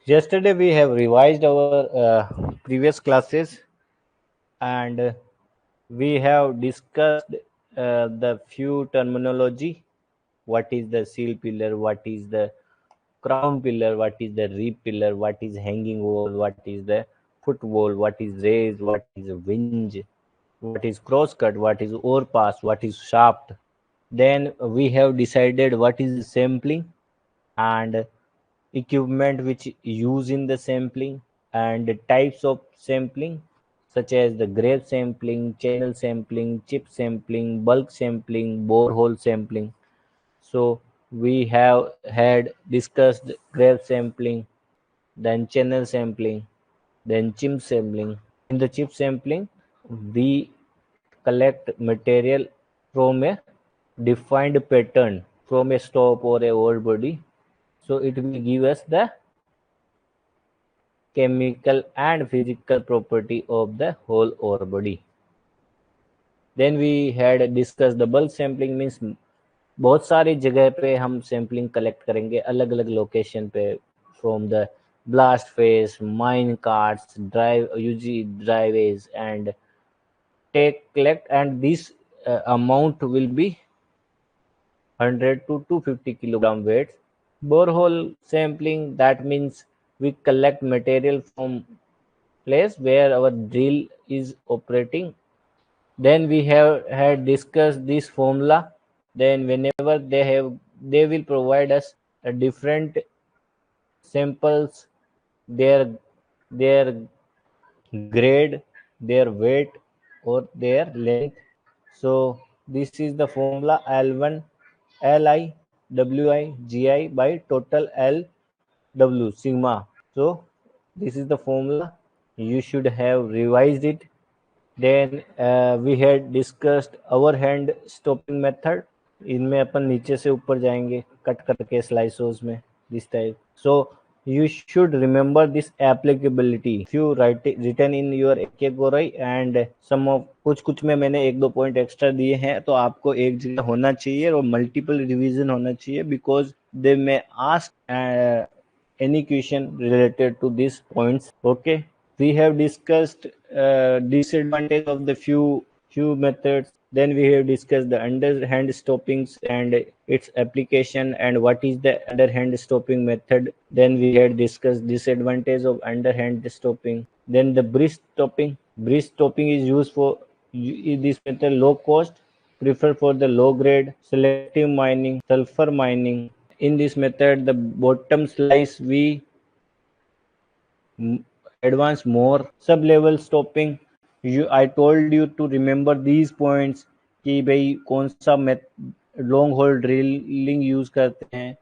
Yesterday we have revised our previous classes, and we have discussed the few terminology. What is the seal pillar? What is the crown pillar? What is the reap pillar? What is hanging wall? What is the foot wall? What is raise? What is a winge? What is cross cut? What is overpass? What is shaft? Then we have decided what is sampling and equipment which use in the sampling and the types of sampling such as the grave sampling, channel sampling, chip sampling, bulk sampling, borehole sampling. So we have had discussed grave sampling, then channel sampling, then chip sampling. In the chip sampling, we collect material from a defined pattern from a stop or a old body. So it will give us the chemical and physical property of the whole ore body. Then we had discussed the bulk sampling means बहुत सारी जगह पे हम sampling collect करेंगे अलग अलग location पे from the blast face mine carts drive UG drivages and take collect and this amount will be 100 to 250 kilogram weight. Borehole sampling, that means we collect material from place where our drill is operating. Then we have had discussed this formula. Then whenever they will provide us a different samples, their their grade, their weight or their length. So this is the formula L1 Li Wi Gi by total L W sigma. So this is the formula. You should have revised it. Then we had discussed our hand stopping method. इनमें अपन नीचे से ऊपर जाएंगे cut करके स्लाइसोस में this type. So you should remember this applicability. If you written in your AK Gorai and some of कुछ में मैंने एक दो पॉइंट एक्स्ट्रा दिए हैं तो आपको एक जगह होना चाहिए और मल्टीपल रिवीजन होना चाहिए because they may ask any question related to these points. Okay, we have discussed disadvantage of the few methods. Then we have discussed the underhand stoppings and its application and what is the underhand stopping method. Then we had discussed disadvantage of underhand stopping. Then the bridge stopping. Bridge stopping is used for this method low cost, preferred for the low grade, selective mining, sulfur mining. In this method, the bottom slice we advance more. Sub level stopping, I told you to remember these points कि भाई कौन सा long whole drilling use करते हैं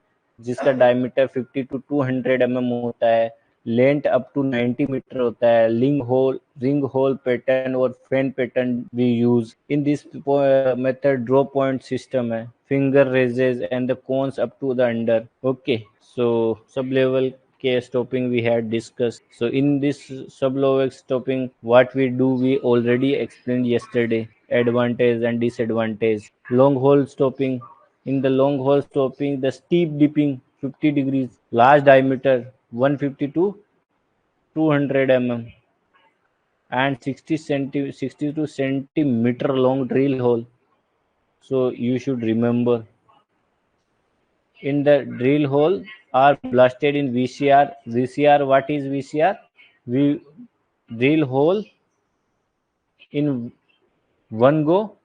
जिसका diameter 50 to 200 mm होता है, length up to 90 metre होता है, रिंग होल पैटर्न और fan pattern we use in this method. Draw point system है, finger raises and the cones up to the under. Okay, so sub level K stopping we had discussed. So in this sub level stopping, what we do we already explained yesterday. Advantage and disadvantage. Long hole stopping. In the long hole stopping, the steep dipping 50 degrees, large diameter 150 to 200 mm, and 62 centimeter long drill hole. So you should remember in the drill hole are blasted in VCR. VCR, what is VCR? We drill hole in one go.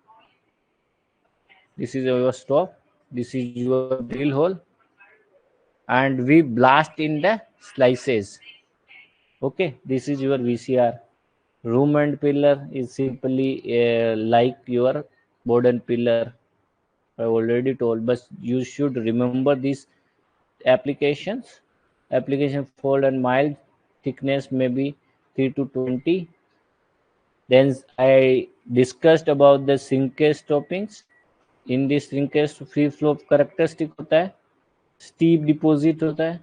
This is your stop. This is your drill hole, and we blast in the slices. Okay, this is your VCR. Room and pillar is simply like your wooden pillar. I already told, but you should remember these applications. Application fold and mild thickness maybe 3 to 20. Then I discussed about the shrinkage stoppings. In this shrinkage free flow characteristic होता है, steep deposit होता है,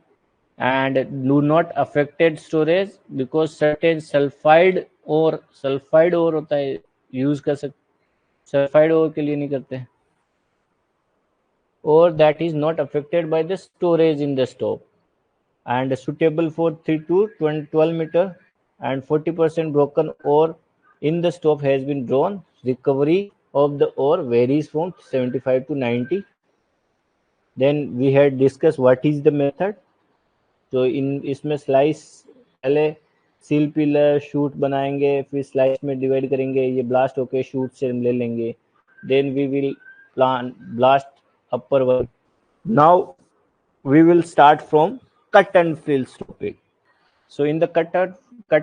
and do not affected storage because certain sulfide ore होता है, use कर सकते, sulphide ओर के लिए नहीं करते, or that is not affected by the storage in the stop. and suitable for 3 to 12 meter, and 40% broken ore in the stope has been drawn. Recovery of the ore varies from 75 to 90. Then we had discussed what is the method. तो इन इसमें slice पहले seal pillar shoot बनाएंगे, फिर slice में divide करेंगे, ये blast होके shoot से ले लेंगे, then we will plan blast upper one. Now we will start from cut and fill stopping. So in the cut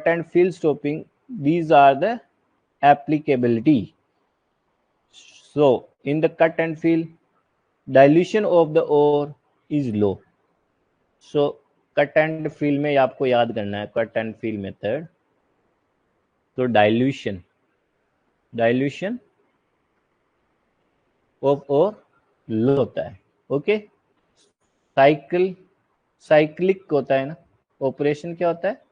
and fill stopping, these are the applicability. So in the cut and fill, dilution of the ore is low. So cut and fill में आपको याद करना है cut and fill method. तो dilution of ore low होता है. Okay, cyclic होता है ना. ऑपरेशन क्या होता है?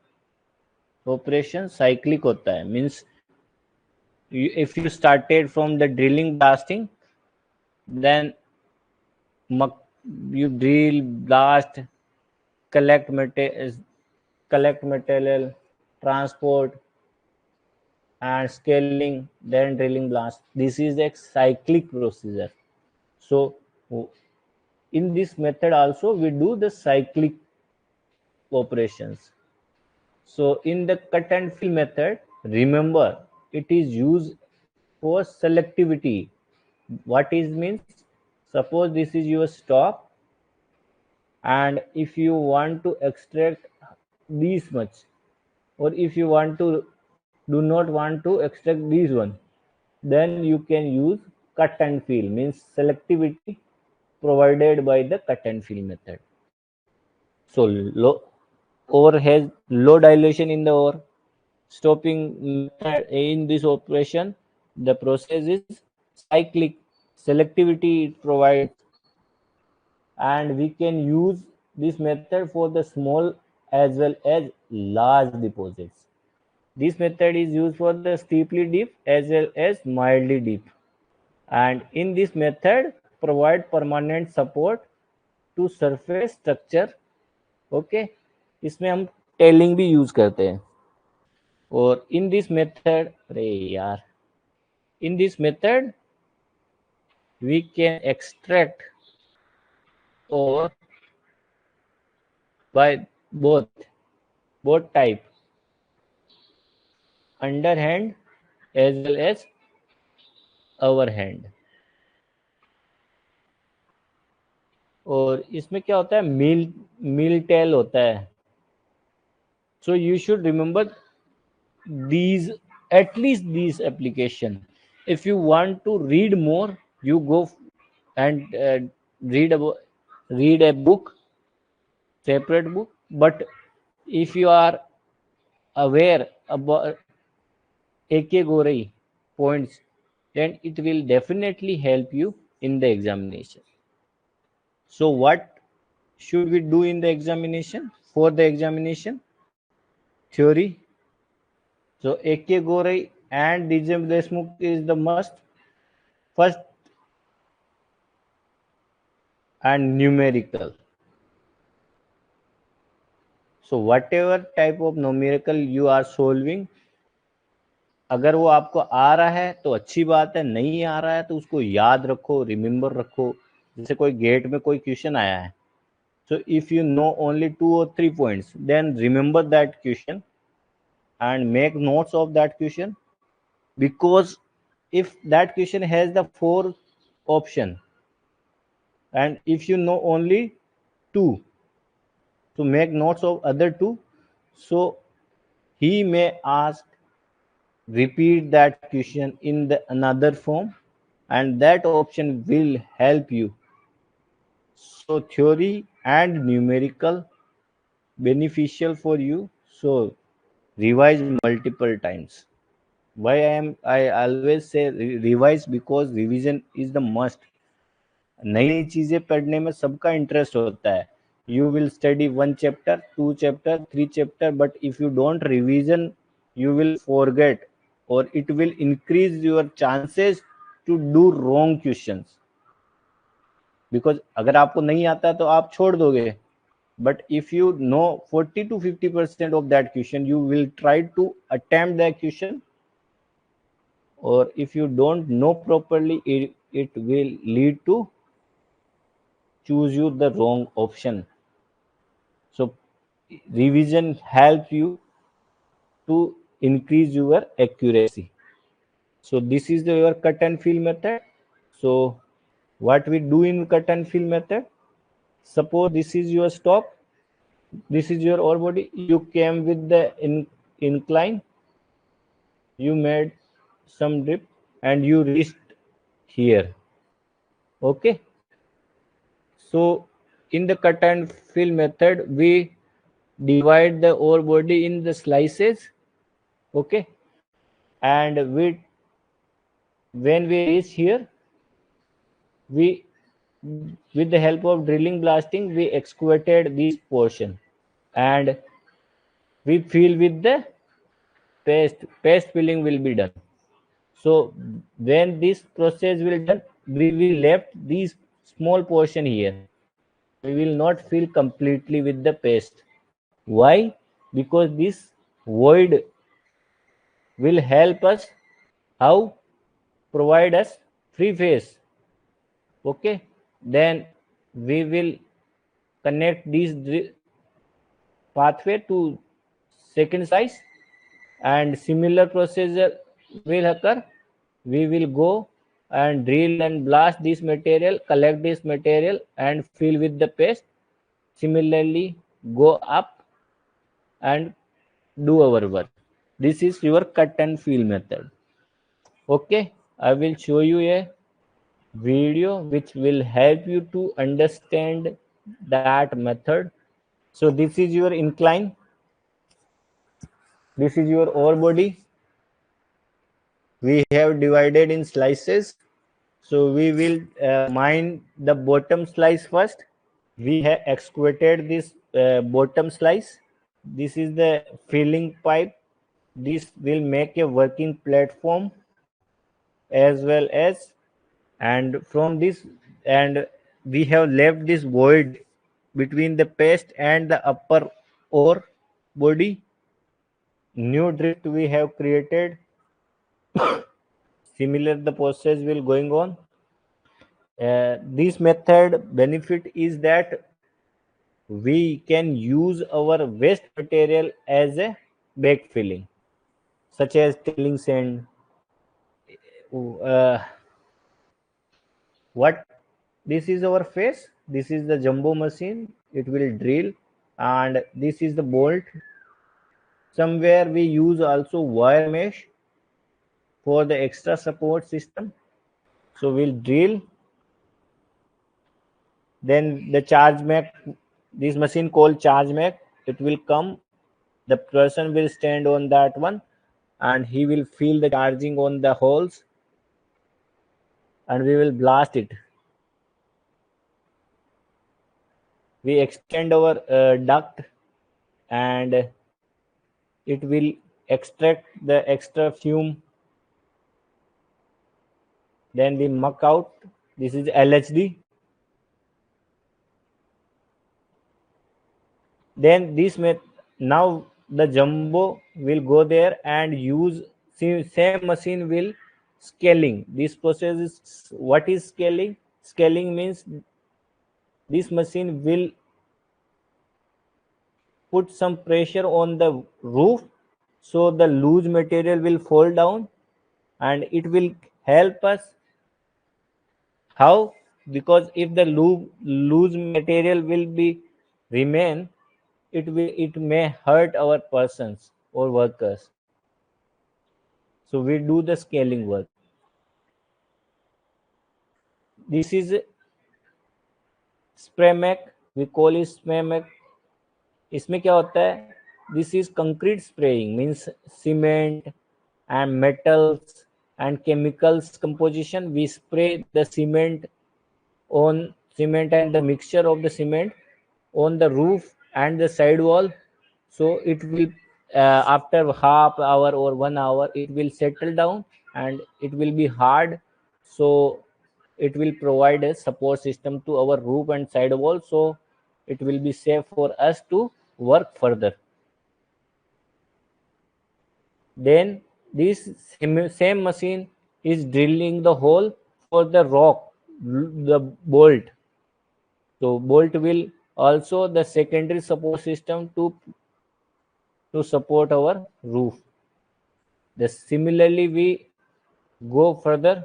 ऑपरेशन साइक्लिक होता है. Means if you started from the drilling blasting, then you drill, blast, collect material, transport, and scaling, then drilling, blast. This is a cyclic procedure. So in this method also we do the cyclic operations. So in the cut and fill method, remember it is used for selectivity. What is means? Suppose this is your stop, and if you want to extract this much, or if you do not want to extract this one, then you can use cut and fill, means selectivity provided by the cut and fill method. So low ore has low dilution in the ore. Stopping method in this operation, the process is cyclic. Selectivity it provides, and we can use this method for the small as well as large deposits. This method is used for the steeply deep as well as mildly deep, and in this method provide permanent support to surface structure. Okay, इसमें हम telling भी use करते हैं. और इन this method, अरे यार, in this method we can extract ore by both type, underhand as well as overhand. और इसमें क्या होता है? मिल टेल होता है. So you should remember these, at least these application. If you want to read more, you go and read a book, separate book. But if you are aware about AK GORAI points, then it will definitely help you in the examination. So what should we do in the examination? For the examination, theory. So AK GORAI and DJ Deshmukh is the must. First, and numerical. So whatever type of numerical you are solving, अगर वो आपको आ रहा है तो अच्छी बात है, नहीं आ रहा है तो उसको याद रखो, रिमेम्बर रखो. जैसे कोई गेट में कोई क्वेश्चन आया है, so if you know only 2 or 3 points, then remember that question and make notes of that question, because if that question has the 4 option and if you know only 2, to make notes of other 2, so he may ask repeat that question in the another form, and that option will help you. So theory and numerical beneficial for you, so revise multiple times. Why I always say revise, because revision is the must. नई नई चीजें पढ़ने में सबका interest होता है. You will study 1 chapter, 2 chapter, 3 chapter, but if you don't revision, you will forget, or it will increase your chances to do wrong questions. Because अगर आपको नहीं आता तो आप छोड़ दोगे, But if you know 40 to 50% of that question, you will try to attempt that question. Or if you don't know properly, it will lead to choose you the wrong option. So revision helps you to increase your accuracy. So this is your cut and fill method. So what we do in cut and fill method, suppose this is your stop, this is your ore body, you came with the incline, you made some dip and you reached here. Okay, so in the cut and fill method we divide the ore body in the slices. Okay, and we when we reach here, we with the help of drilling blasting we excavated this portion and we fill with the paste filling will be done. So when this process will done, we will left this small portion here. We will not fill completely with the paste. Why? Because this void will help us how provide us free phase. Okay, then we will connect this pathway to second size and similar procedure will occur. We will go and drill and blast this material, collect this material and fill with the paste. Similarly, go up and do our work. This is your cut and fill method. Okay, I will show you a video which will help you to understand that method. So this is your incline, this is your ore body. We have divided in slices. So we will mine the bottom slice first. We have excavated this bottom slice. This is the filling pipe. This will make a working platform as well as, and from this, and we have left this void between the paste and the upper ore body. New drift we have created. Similar the process will going on. This method benefit is that we can use our waste material as a baked filling, such as tailing sand. Uh, what this is our face. This is the jumbo machine. It will drill, and this is the bolt. Somewhere we use also wire mesh for the extra support system. So we'll drill. Then the charge mech, this machine called charge mech, it will come. The person will stand on that one and he will feel the charging on the holes and we will blast it. We extend our duct and it will extract the extra fume. Then we muck out. This is LHD. Then this now the jumbo will go there and use same machine will scaling. This process is what is scaling? Scaling means this machine will put some pressure on the roof so the loose material will fall down and it will help us. How? Because if the loose material will be remain, it may hurt our persons or workers. So we do the scaling work. This is spray mech. We call it spray mech. इसमें क्या होता है? This is concrete spraying, means cement and metals and chemicals composition. We spray the cement and the mixture of the cement on the roof and the side wall. So it will after half hour or 1 hour it will settle down and it will be hard. So it will provide a support system to our roof and side wall. So it will be safe for us to work further. Then this same machine is drilling the hole for the rock, the bolt. So bolt will also the secondary support system to support our roof. Similarly, we go further.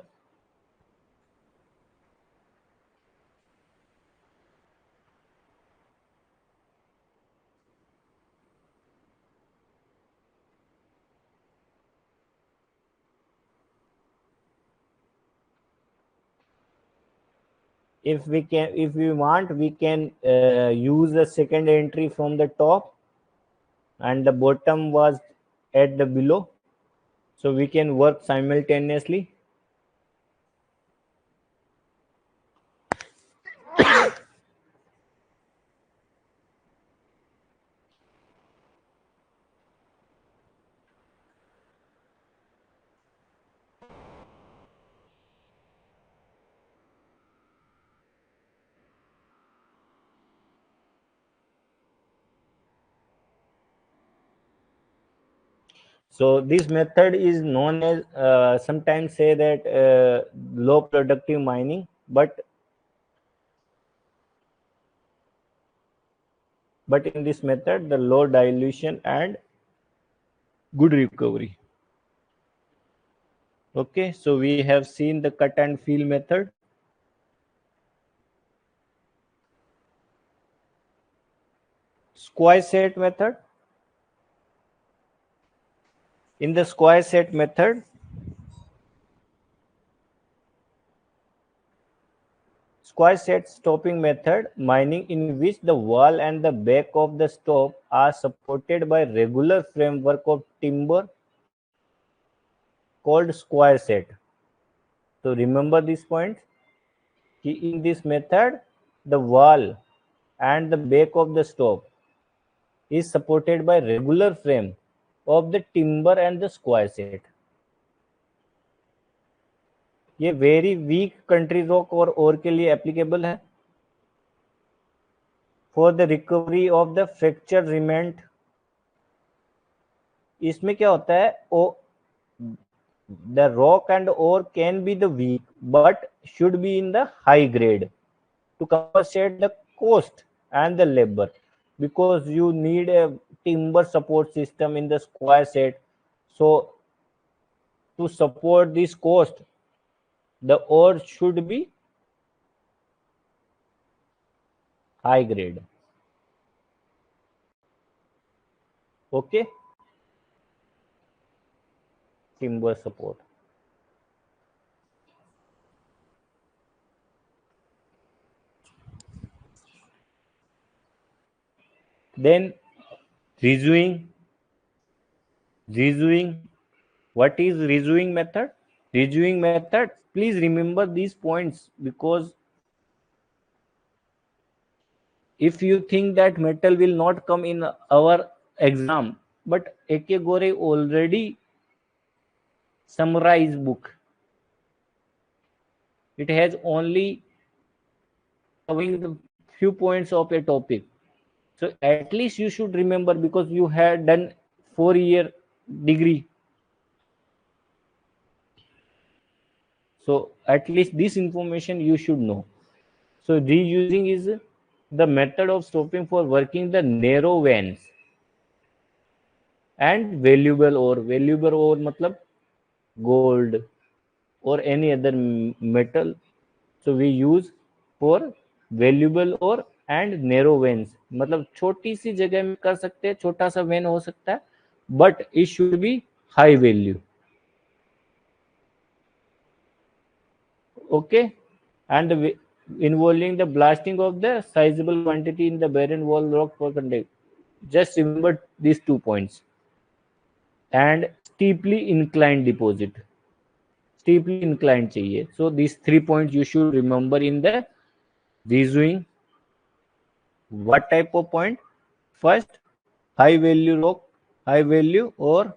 If we want, we can use the second entry from the top, and the bottom was at the below, so we can work simultaneously. So this method is known as, sometimes say that, low productive mining, but in this method the low dilution and good recovery. Okay, so we have seen the cut and fill method. Square set method. In the square set method, square set stopping method, mining in which the wall and the back of the stop are supported by regular framework of timber called square set. So remember this point. In this method, the wall and the back of the stop is supported by regular frame of the timber and the square set. ये very weak country rock और ore के लिए applicable है. For the recovery of the fracture remnant, इसमें क्या होता है, the rock and ore can be the weak but should be in the high grade to compensate the cost and the labor, because you need a timber support system in the square set. So to support this cost, the ore should be high grade. Okay, timber support. Then resuing. What is resuing method? Resuing method, please remember these points, because if you think that metal will not come in our exam, but AK Gore already summarized book. It has only covering the few points of a topic. So at least you should remember, because you had done 4-year degree. So at least this information you should know. So reusing is the method of stopping for working the narrow veins and valuable ore. Valuable ore मतलब gold or any other metal. So we use for valuable ore and narrow veins. मतलब छोटी सी जगह में कर सकते हैं, छोटा सा वेन हो सकता है, but it should be high value. Okay, and involving the blasting of the sizable quantity in the barren wall rock for contact. Just remember these 2 points. And steeply inclined deposit. Steeply inclined चाहिए. So these 3 points you should remember in the resuing. What type of point? First, high value rock, high value, or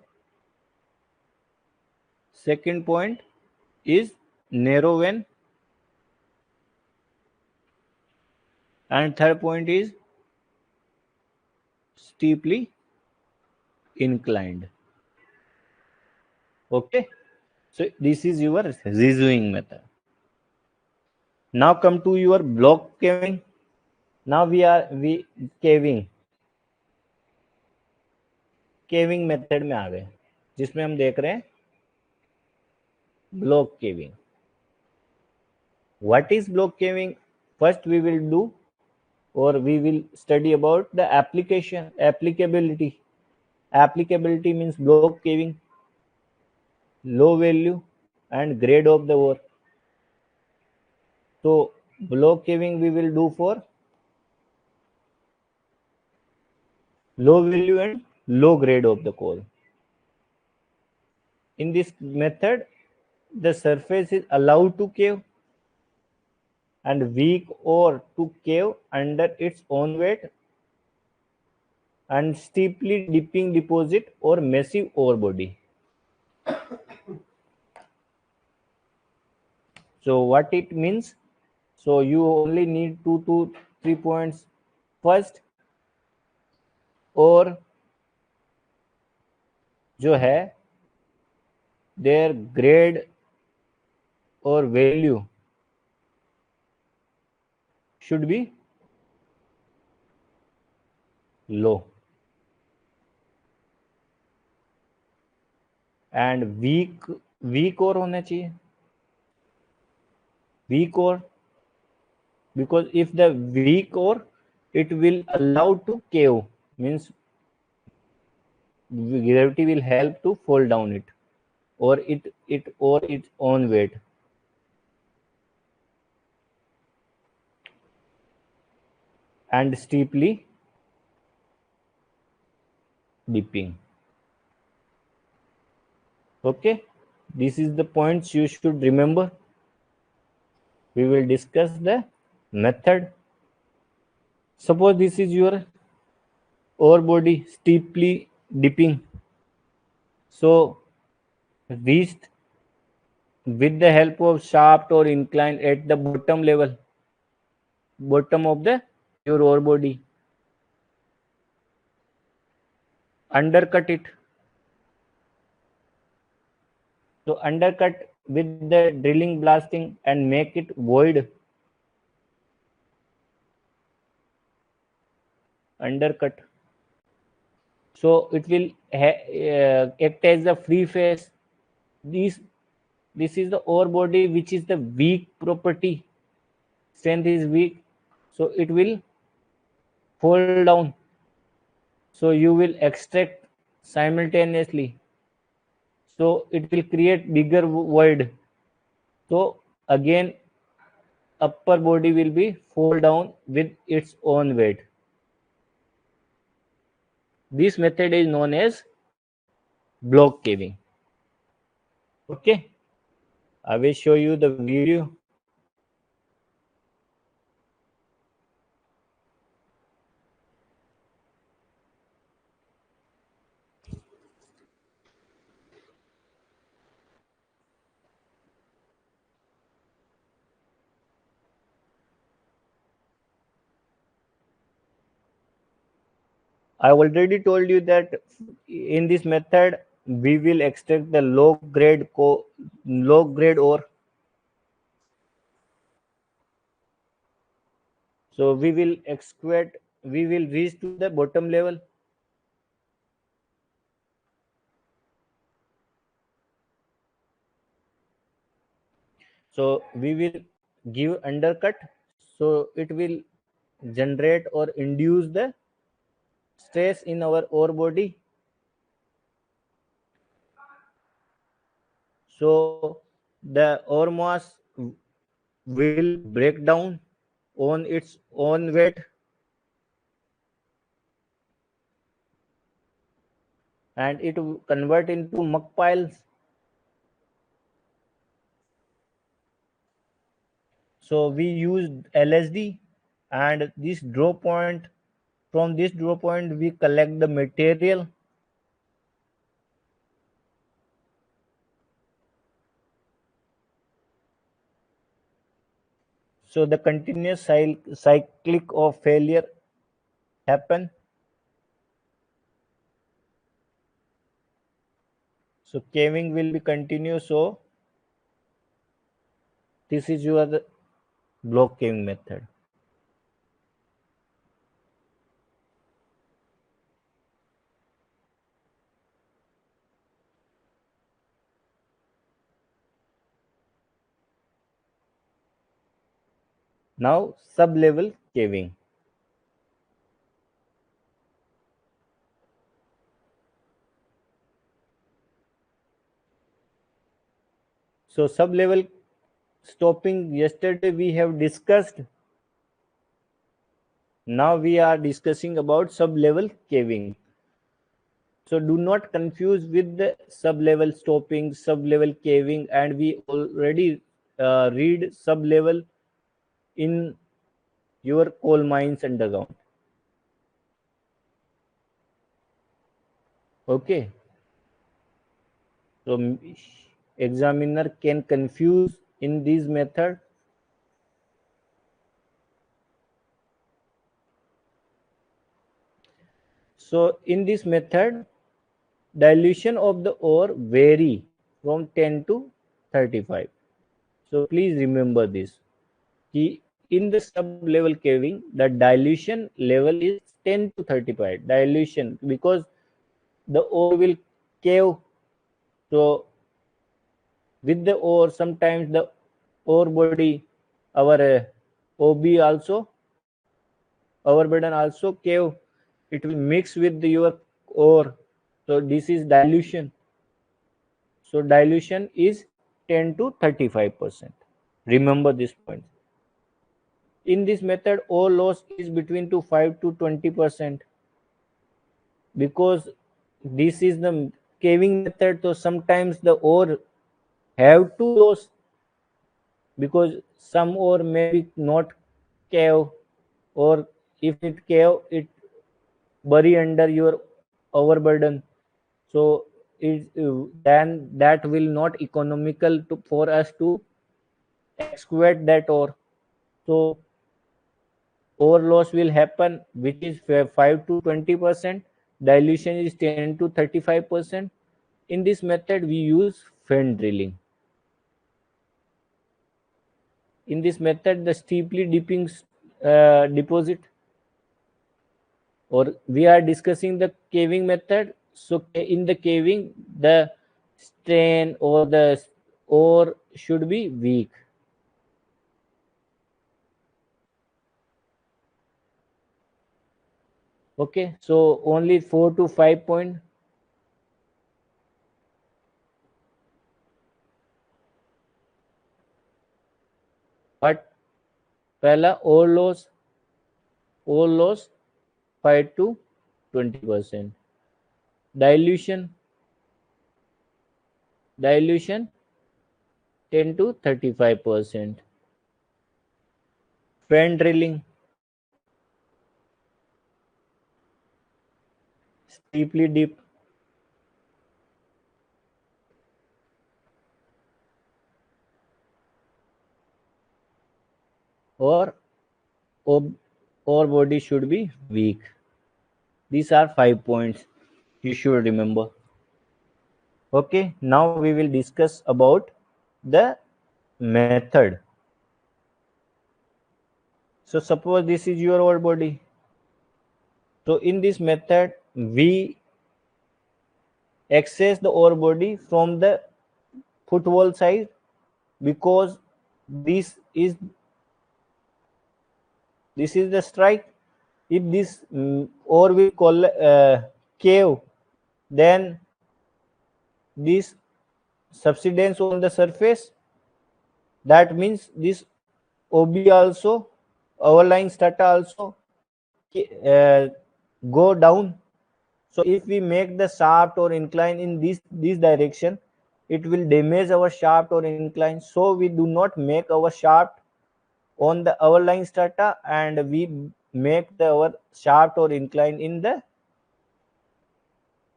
second point is narrow vein, and third point is steeply inclined. Okay, so this is your reviewing method. Now come to your block caving. Now we caving method में आ गए, जिसमें हम देख रहे हैं block caving. What is block caving? First we will do, or we will study about the applicability. Applicability means block caving, low value and grade of the ore. So block caving we will do for low value and low grade of the coal. In this method, the surface is allowed to cave and weak ore to cave under its own weight, and steeply dipping deposit or massive ore body. So what it means? So you only need 2 to 3 points. First, और जो है their grade or value should be low and weak ore होना चाहिए. Weak ore, because if the weak ore, it will allow to cave, means gravity will help to fall down it, or its own weight. And steeply dipping. Okay, this is the points you should remember. We will discuss the method. Suppose this is your ore body steeply dipping, so reached with the help of shaft or incline at the bottom level, bottom of the your ore body. Undercut it. So undercut with the drilling blasting and make it void. Undercut. So it will act as a free face. This is the ore body which is the weak property. Strength is weak, so it will fall down. So you will extract simultaneously. So it will create bigger void. So again upper body will be fall down with its own weight. This method is known as block caving. Okay, I will show you the video. I already told you that in this method we will extract the low grade ore. So we will reach to the bottom level. So we will give undercut, so it will generate or induce the stress in our ore body. So the ore mass will break down on its own weight, and it will convert into muck piles. So we used LSD, and this draw point, from this draw point we collect the material. So the continuous cyclic of failure happen. So caving will be continuous. So this is your block caving method. Now sub-level caving. So sub-level stopping, yesterday we have discussed. Now we are discussing about sub-level caving. So do not confuse with the sub-level stopping, sub-level caving, and we already read sub-level in your coal mines underground. Okay. So examiner can confuse in this method. So in this method, dilution of the ore vary from 10 to 35. So please remember this. In the sub level caving, the dilution level is 10 to 35 dilution, because the ore will cave. So with the ore, sometimes the ore body, our OB also, our burden also cave, it will mix with your ore. So this is dilution. So dilution is 10 to 35%. Remember this point. In this method, ore loss is between to 5 to 20%, because this is the caving method. So sometimes the ore have to lose, because some ore may be not cave, or if it cave, it bury under your overburden. So it then that will not economical for us to excavate that ore. So ore loss will happen, which is 5 to 20%. Dilution is 10 to 35%. In this method, we use fan drilling. In this method, the steeply dipping deposit, or we are discussing the caving method. So in the caving, the strain or the ore should be weak. Okay, so only 4 to 5 point. But पहला ore loss 5 to 20%. Dilution 10 to 35%. Fan drilling, steeply dip, or ore body should be weak. These are 5 points you should remember. Okay, now we will discuss about the method. So suppose this is your ore body. So in this method, we access the ore body from the footwall side, because this is the strike. If this ore will cave, then this subsidence on the surface, that means this OB also, overlying strata also uh, go down. So if we make the shaft or incline in this direction, it will damage our shaft or incline. So we do not make our shaft on the overlying strata, and we make our shaft or incline in the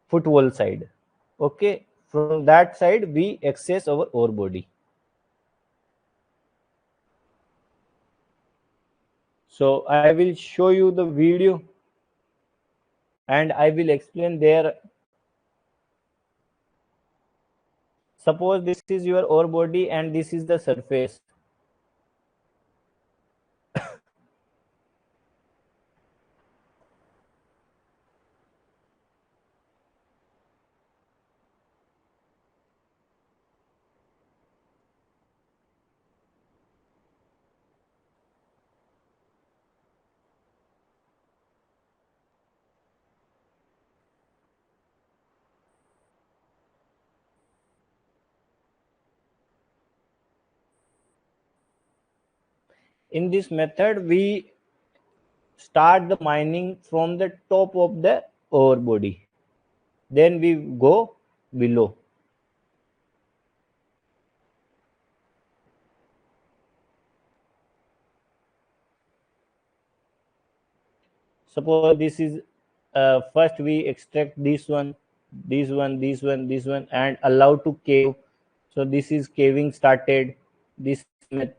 footwall side. Okay, from that side we access our ore body. So I will show you the video, and I will explain there. Suppose this is your ore body and this is the surface. In this method, we start the mining from the top of the ore body. Then we go below. Suppose this is first we extract this one, this one, this one, this one, and allow to cave. So this is caving started. This method.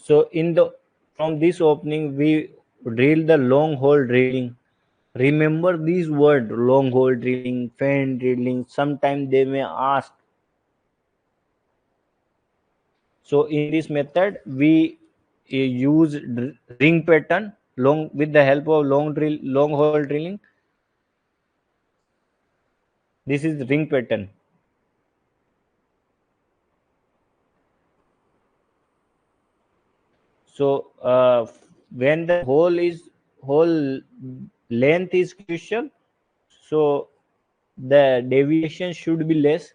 So in the from this opening we drill the long hole drilling. Remember these word long hole drilling, fan drilling. Sometimes they may ask. So in this method we use ring pattern long with the help of long hole drilling. This is ring pattern. So when the whole length is crucial, so the deviation should be less.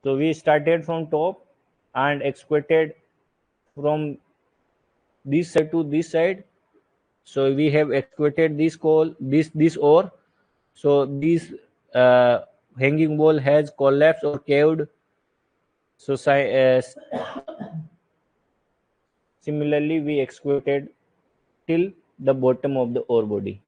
So we started from top and excavated from this side to this side. So we have excavated this coal, this ore. So this uh, hanging wall has collapsed or caved. So similarly, we excavated till the bottom of the ore body.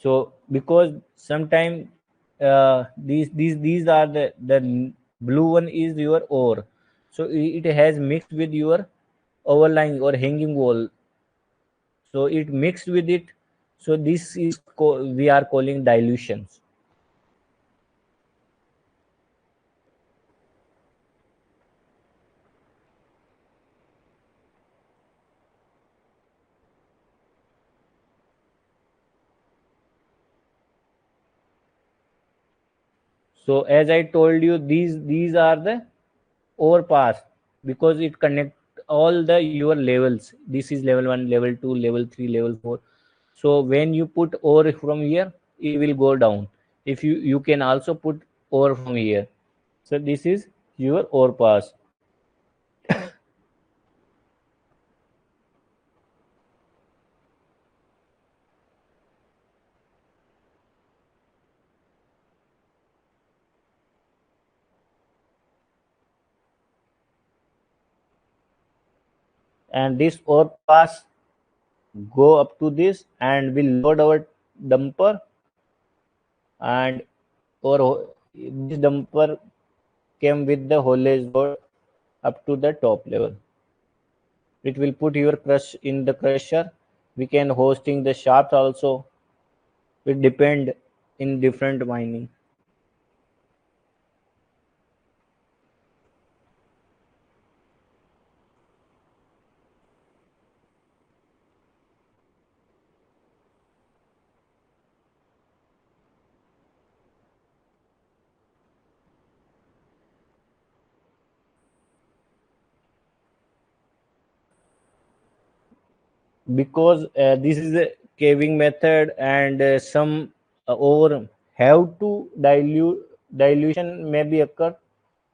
So because sometimes these are the blue one is your ore, so it has mixed with your overlying or hanging wall, so it mixed with it. So this is we are calling dilutions. So as I told you, these are the overpass because it connect all the your levels. This is level 1, level 2, level 3, level 4. So when you put ore from here, it will go down. If you can also put ore from here. So this is your ore pass. And this ore pass go up to this and will load our dumper, and or this dumper came with the haulage load up to the top level. It will put your crush in the crusher. We can hosting the shaft also. It depend in different mining. Because this is a caving method, and some over have to dilution may be occur,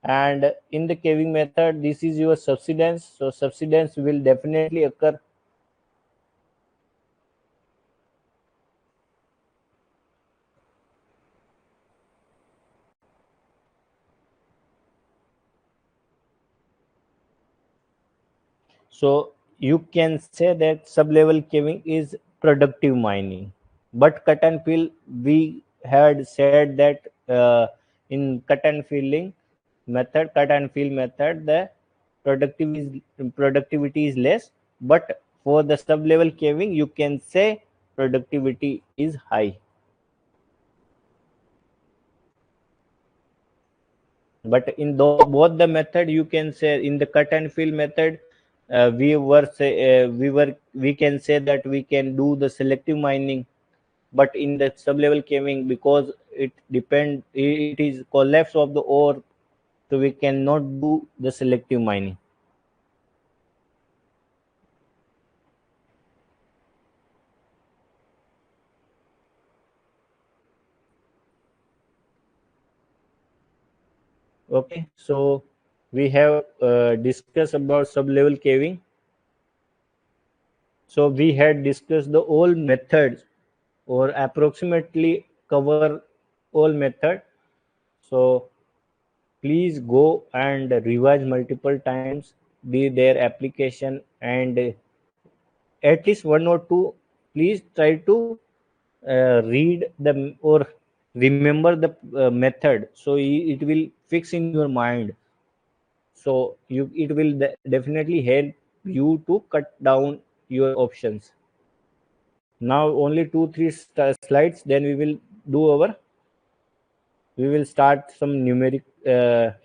and in the caving method this is your subsidence, so subsidence will definitely occur. So you can say that sub-level caving is productive mining. But cut and fill, we had said that in cut and fill method, the productivity is less. But for the sub-level caving, you can say productivity is high. But in both the method, you can say in the cut and fill method, we can say that we can do the selective mining. But in the sub-level caving, because it is collapse of the ore, so we cannot do the selective mining. Okay, so we have discussed about sub-level caving. So we had discussed the all methods, or approximately cover all method. So please go and revise multiple times their application, and at least one or two, please try to read the or remember the method, so it will fix in your mind. So it will definitely help you to cut down your options. Now only 2 3 slides, then we will start some numeric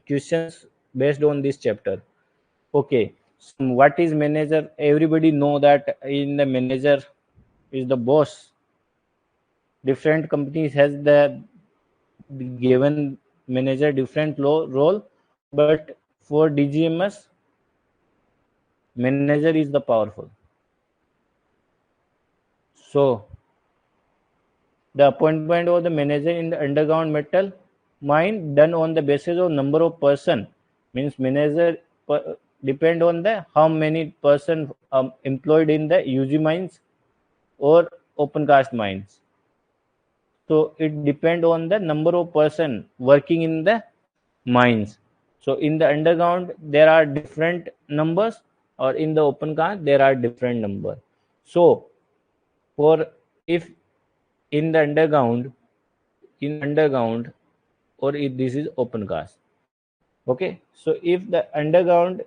questions based on this chapter. Okay, so what is manager? Everybody know that in the manager is the boss. Different companies has the given manager different role, but for DGMS, manager is the powerful. So the appointment of the manager in the underground metal mine done on the basis of number of person, means manager depend on the how many person employed in the UG mines or open cast mines. So it depend on the number of person working in the mines. So in the underground there are different numbers, or in the open cast there are different number. So for if in the underground, or if this is open cast. Okay, so if the underground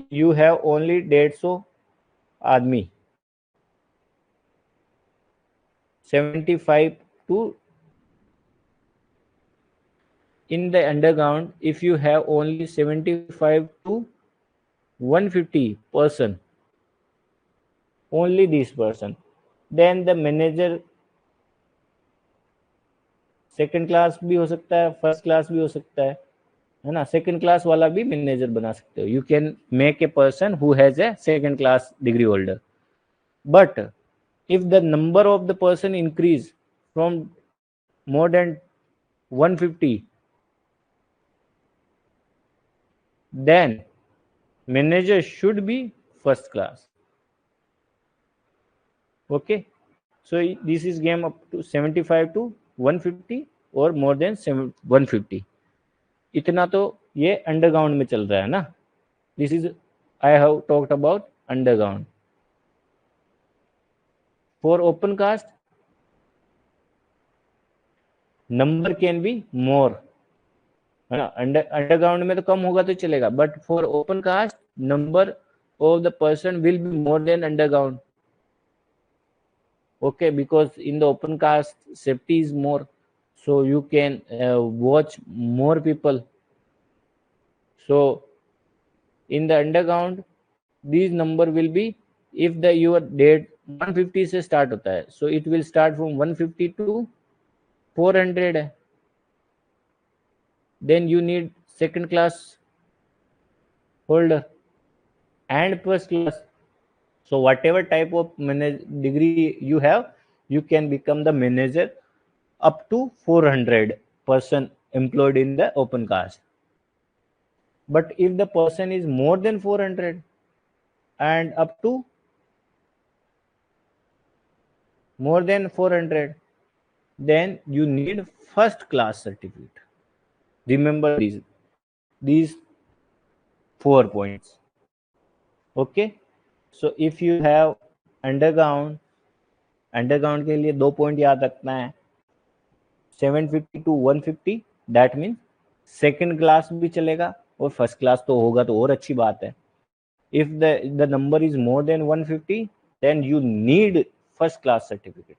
you have only 150 army, 75 to in the underground, if you have only 75 to 150 person, only this person, then the manager second class भी हो सकता है, first class भी हो सकता है ना. Second class वाला भी मैनेजर बना सकते हो. You can make a person who has a second class degree holder. But if the number of the person increase from more than 150, then manager should be first class. Okay, so this is game up to 75 to 150 or more than 150. इतना तो ये underground में चल रहा है ना. This is I have talked about underground. For open cast number can be more, है ना. अंडरग्राउंड में तो कम होगा तो चलेगा, but for open cast number of the person will be more than underground. Okay, because in the open cast safety is more, so you can watch more people. So in the underground these number will be, if the your date 150 से start होता है, so it will start from 150 to 400 है. Then you need second class holder and first class. So whatever type of degree you have, you can become the manager up to 400 person employed in the open cast. But if the person is more than 400 and up to more than 400, then you need first class certificate. Remember these 4 points. Okay, so if you have underground, underground के लिए 2 point याद रखना है, 750 to 150, that mean second class भी चलेगा और first class तो होगा तो और अच्छी बात है. If the number is more than 150, then you need first class certificate.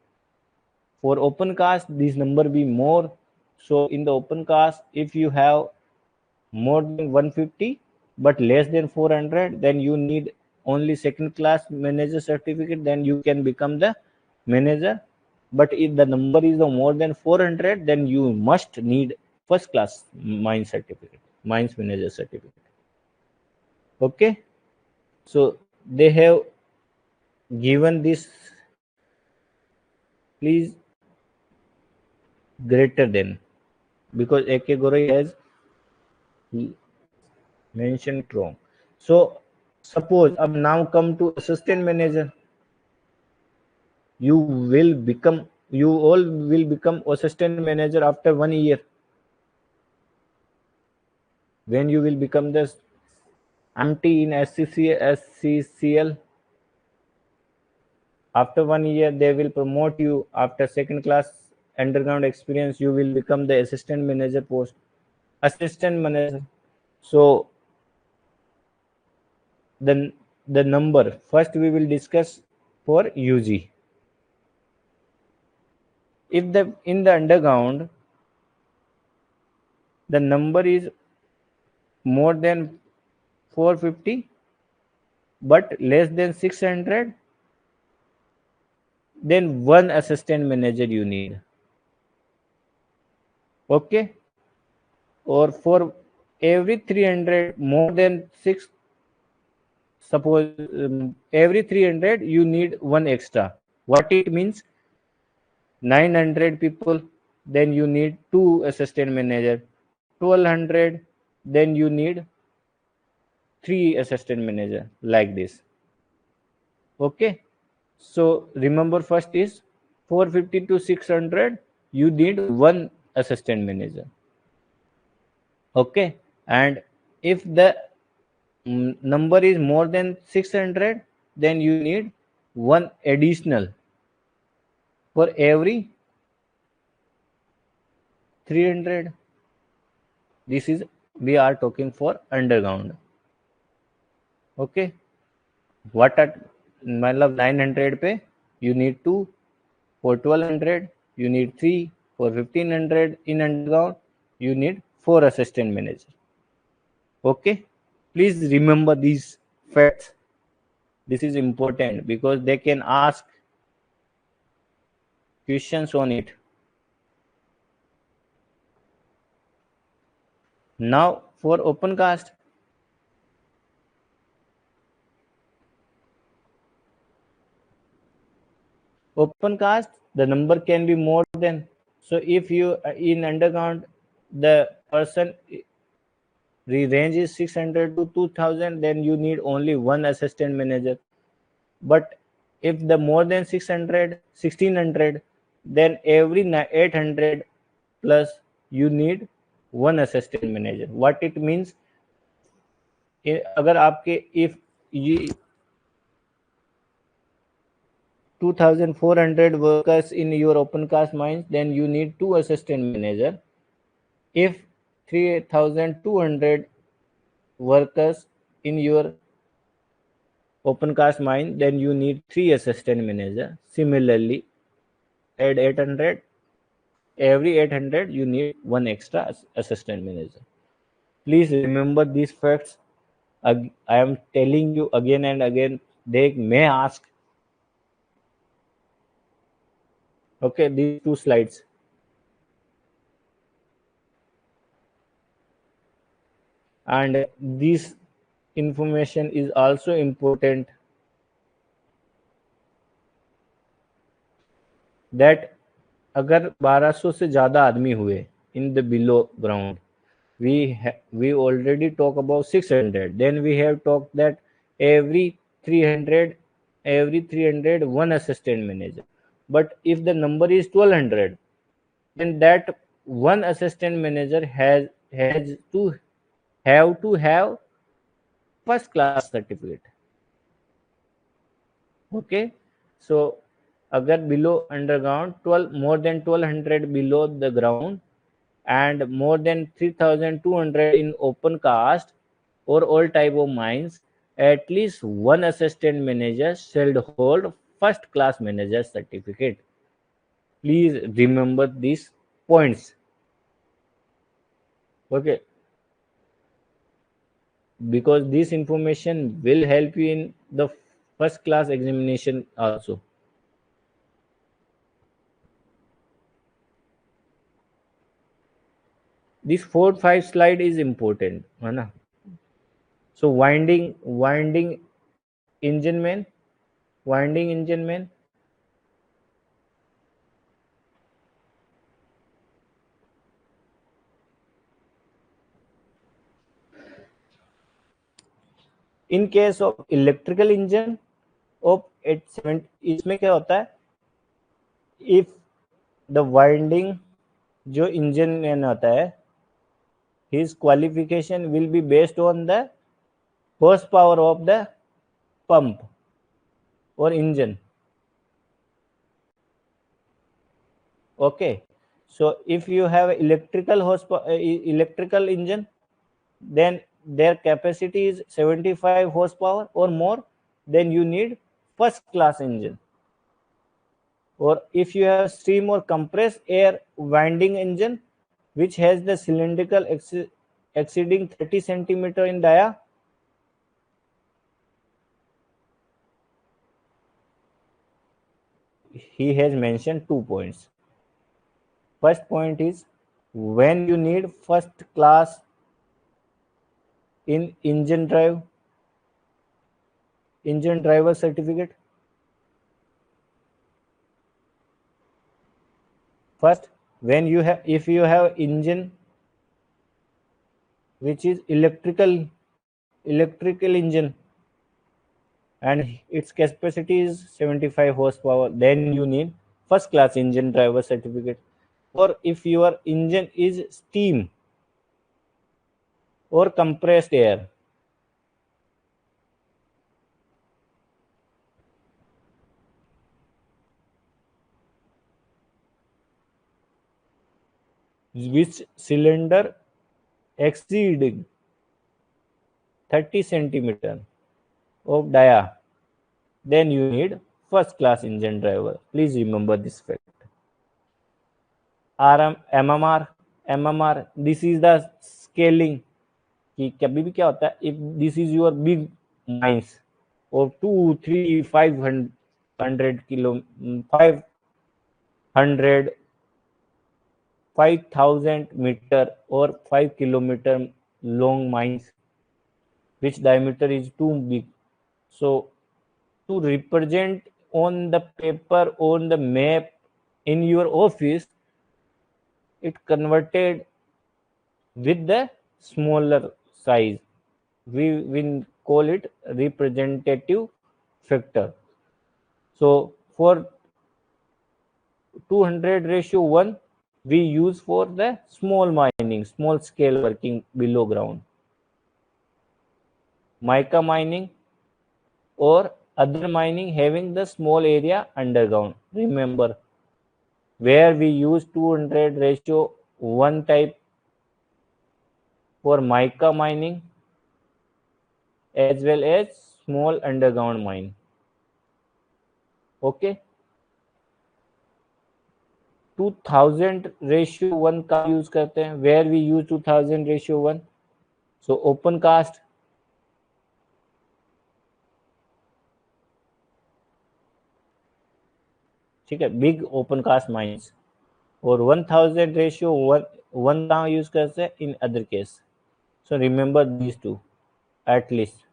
For open caste, this number be more. So in the open caste, if you have more than 150 but less than 400, then you need only second class manager certificate, then you can become the manager. But if the number is more than 400, then you must need first class mines certificate, mines manager certificate. Okay, so they have given this, please, greater than, because AK Gorai has mentioned it wrong. So suppose अब now come to assistant manager, you will become, you all will become assistant manager after 1 year. When you will become the MT in SCCL, after 1 year they will promote you. After second class underground experience, you will become the assistant manager post, assistant manager. So the number first we will discuss for UG. If the in the underground the number is more than 450 but less than 600, then one assistant manager you need. Okay, or for every 300 more than 6, suppose every 300 you need one extra. What it means? 900 people, then you need two assistant manager. 1200, then you need three assistant manager, like this. Okay, so remember, first is 450 to 600, you need one assistant manager. Okay, and if the number is more than 600, then you need one additional for every 300. This is, we are talking for underground. Okay, what at मतलब 900 पे you need 2, for 1200 you need 3, for 1500 in underground you need 4 assistant manager. Okay, please remember these facts. This is important because they can ask questions on it. Now for open caste, the number can be more than. So if you in underground the person the range is 600 to 2000, then you need only one assistant manager. But if the more than 600 1600, then every 800 plus you need one assistant manager. What it means, अगर आपके if ये 2400 workers in your open cast mines, then you need two assistant manager. If 3200 workers in your open cast mine, then you need three assistant manager. Similarly, add 800, every 800 you need one extra assistant manager. Please remember these facts. I am telling you again and again, they may ask. Okay, these two slides. And this information is also important, that अगर 1200 से ज़्यादा आदमी हुए in the below ground, we already talk about 600, then we have talked that every 300 one assistant manager. But if the number is 1200, then that one assistant manager has to have first class certificate. Okay, so agar below underground 12 more than 1200 below the ground and more than 3200 in open cast or all type of mines, at least one assistant manager shall hold first class manager certificate. Please remember these points. Okay, because this information will help you in the first class examination also. This 4 5 slide is important है ना. So winding engine man, winding engine man. In case of electrical engine of at 7, इसमें क्या होता है, if the winding जो engine में होता है, his qualification will be based on the horsepower of the pump or engine. Okay, so if you have electrical horsepower, electrical engine, then their capacity is 75 horsepower or more, then you need first class engine. Or if you have steam or compressed air winding engine which has the cylindrical exceeding 30 centimeter in dia, he has mentioned 2 points. First point is when you need first class in engine driver certificate. First, when you have, if you have engine which is electrical engine and its capacity is 75 horsepower, then you need first class engine driver certificate. Or if your engine is steam or compressed air, which cylinder exceeding 30 centimeter of dia, then you need first class engine driver. Please remember this fact. MMR, this is the scaling. कि कभी भी क्या होता है, if this is your big mines of 2 3 500 kilo 500 5000 meter or 5 kilometer long mines which diameter is too big, so to represent on the paper on the map in your office, it converted with the smaller size. We will call it representative factor. So for 200:1, we use for the small mining, small scale working below ground. Mica mining or other mining having the small area underground. Remember, where we use 200:1 type for mica mining as well as small underground mine. Okay, 2000:1 का use करते हैं, where we use 2000:1. So open cast, ठीक है, big open cast mines. और 1000:1 का use करते हैं in other case. So remember these two at least.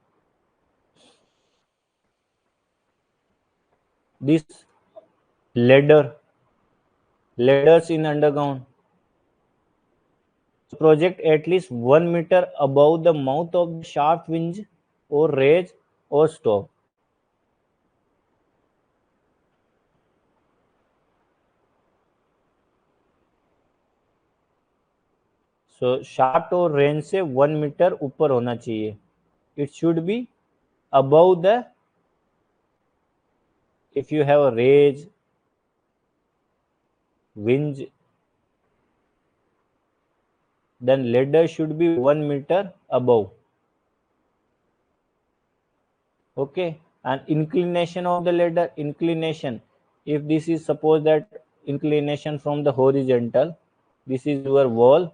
This ladders in underground. So project at least 1 meter above the mouth of the shaft hinge or raise or stop. So shaft और range से 1 metre ऊपर होना चाहिए. It should be above the if you have a raise, winch, then ladder should be 1 meter above. Okay, and inclination of the ladder, inclination, if this is suppose that inclination from the horizontal, this is your wall,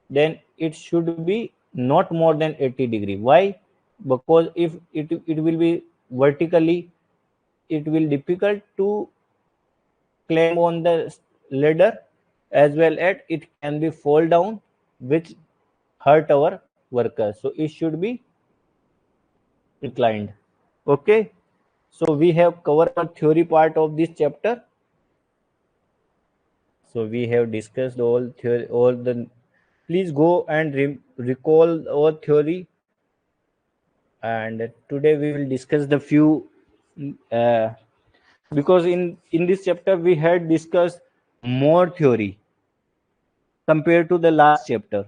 then it should be not more than 80 degree. Why? Because if it will be vertically, it will difficult to climb on the ladder, as well as it can be fall down, which hurt our workers. So it should be inclined. Okay, so we have covered our theory part of this chapter. So we have discussed all theory, all the. Please go and recall our theory. And today we will discuss the few, uh, because in this chapter we had discussed more theory compared to the last chapter.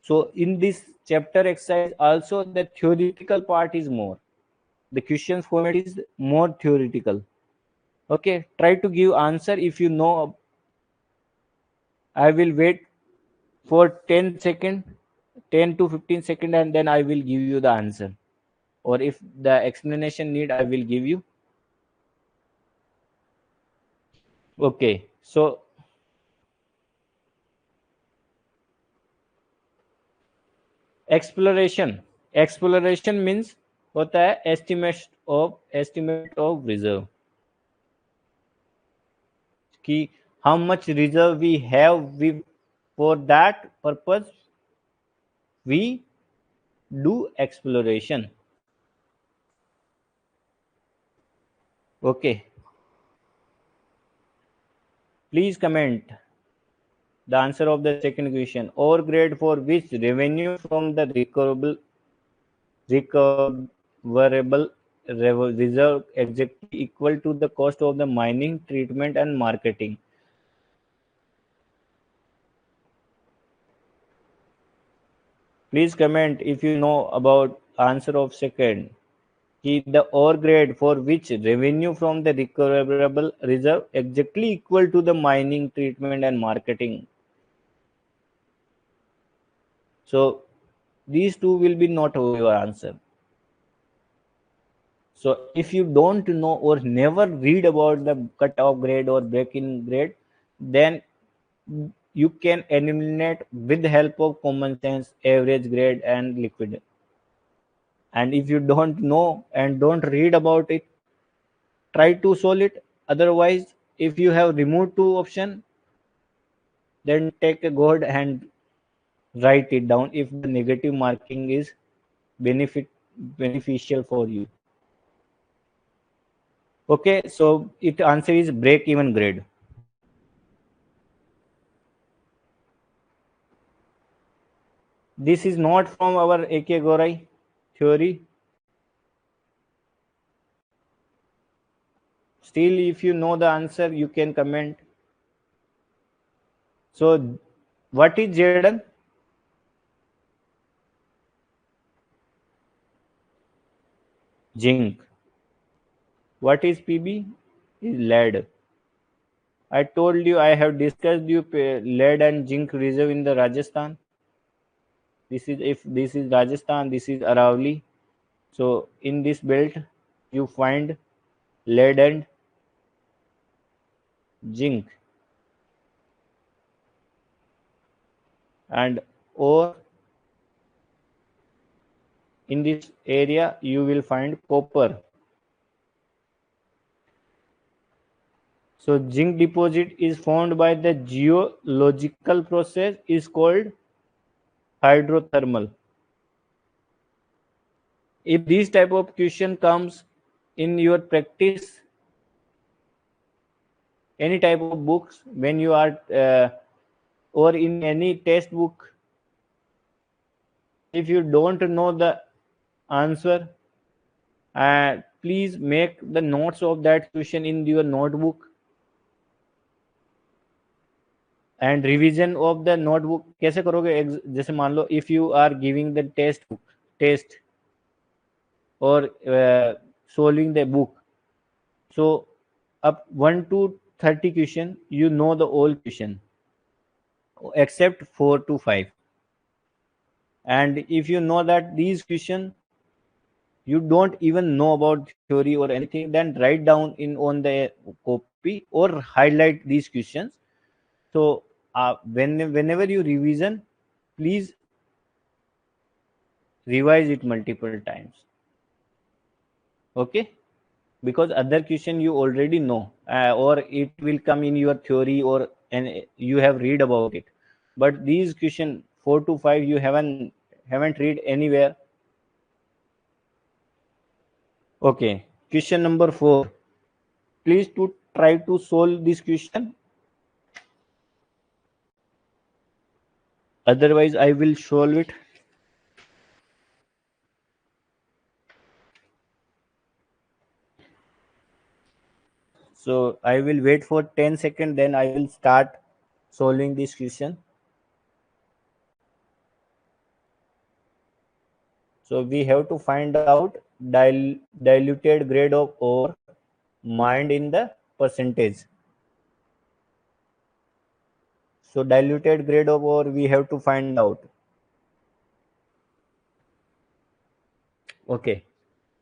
So in this chapter exercise also the theoretical part is more. The questions format is more theoretical. Okay, try to give answer if you know. I will wait for 10 second, 10 to 15 second, and then I will give you the answer. Or if the explanation need, I will give you. Okay, so exploration means होता है estimate of reserve, कि how much reserve we have, for that purpose we do exploration. Okay, please comment the answer of the second question. Ore grade for which revenue from the recoverable reserve exactly equal to the cost of the mining, treatment and marketing. Please comment if you know about answer of second. The ore grade for which revenue from the recoverable reserve exactly equal to the mining, treatment and marketing. So these two will be not your answer. So if you don't know or never read about the cut-off grade or break-in grade, then you can eliminate with the help of common sense, average grade and liquid. And if you don't know and don't read about it, try to solve it. Otherwise, if you have removed two option, then take a god and write it down if the negative marking is beneficial for you. Okay, so it answer is break even grade. This is not from our AK GORAI theory. Still, if you know the answer, you can comment. So, what is Jaden? Zinc. What is PB? Is lead. I told you I have discussed you lead and zinc reserve in the Rajasthan. This is, if this is Rajasthan, this is Aravalli. So in this belt, you find lead and zinc, and or in this area you will find copper. So zinc deposit is found by the geological process is called hydrothermal. If this type of question comes in your practice, any type of books, when you are or in any test book, if you don't know the answer, please make the notes of that question in your notebook, and revision of the notebook. कैसे करोगे? जैसे मान लो if you are giving the test or solving the book, So up 1 to 30 question, you know the all question except 4 to 5. And if you know that these question you don't even know about theory or anything, then write down in on the copy or highlight these questions. So whenever you revision, please revise it multiple times. Okay, because other question you already know, or it will come in your theory, or and you have read about it, but these question 4 to 5 you haven't read anywhere. Okay, question number 4. Please to try to solve this question, otherwise I will solve it. So I will wait for 10 seconds, then I will start solving this question. So we have to find out diluted grade of ore mined in the percentage. So diluted grade of ore we have to find out. Okay.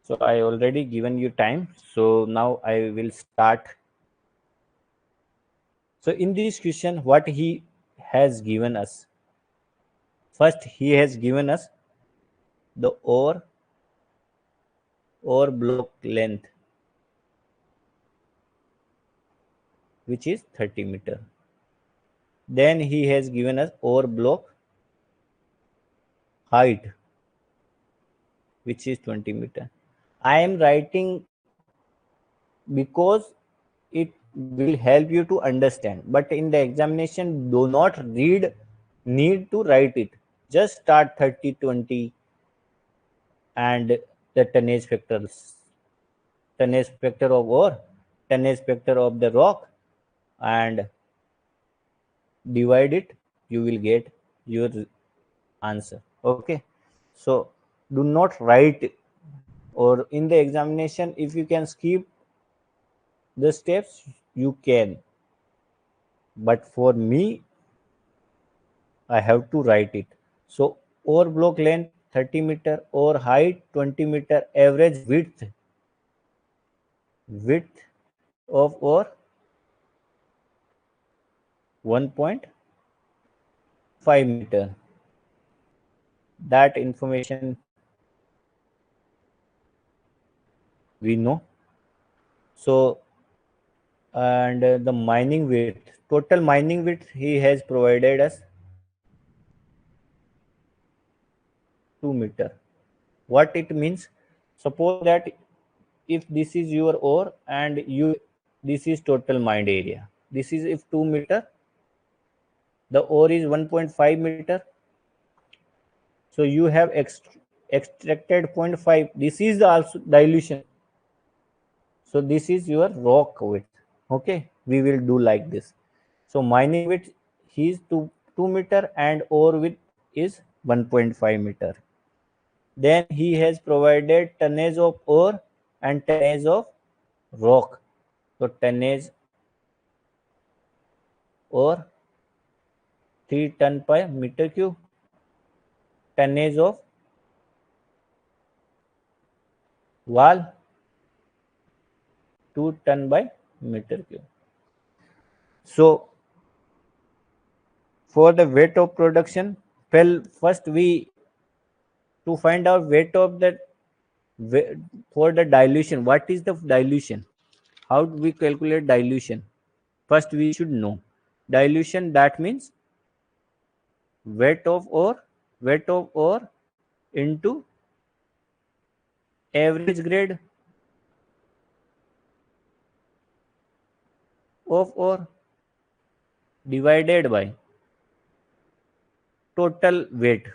So I already given you time. So now I will start. So in this question, what he has given us? First, he has given us the ore block length, which is 30 meter. Then he has given us ore block height, which is 20 meter. I am writing because it will help you to understand, but in the examination do not read, need to write it. Just start 30, 20 and the tonnage factor of ore, tonnage factor of the rock, and divide it, you will get your answer. Okay, so do not write, or in the examination if you can skip the steps you can, but for me I have to write it. So ore block length 30 meter, ore height 20 meter, average width of ore 1.5 meter. That information we know. So and the mining width, total mining width he has provided us 2 meter. What it means? Suppose that if this is your ore and you, this is total mined area, this is if 2 meter, the ore is 1.5 meter, so you have extracted zero point 0.5, this is the also dilution, so this is your rock width. Okay, we will do like this. So mining width is 2 meter and ore width is 1.5 meter. Then he has provided tonnage of ore and tonnage of rock. So tonnage ore 3 ton per meter cube, tonnage of wall 2 ton by meter cube. So for the weight of production, well, first we to find out weight of the for the dilution. What is the dilution? How do we calculate dilution? First we should know dilution. That means weight of ore, weight of ore into average grade of ore divided by total weight.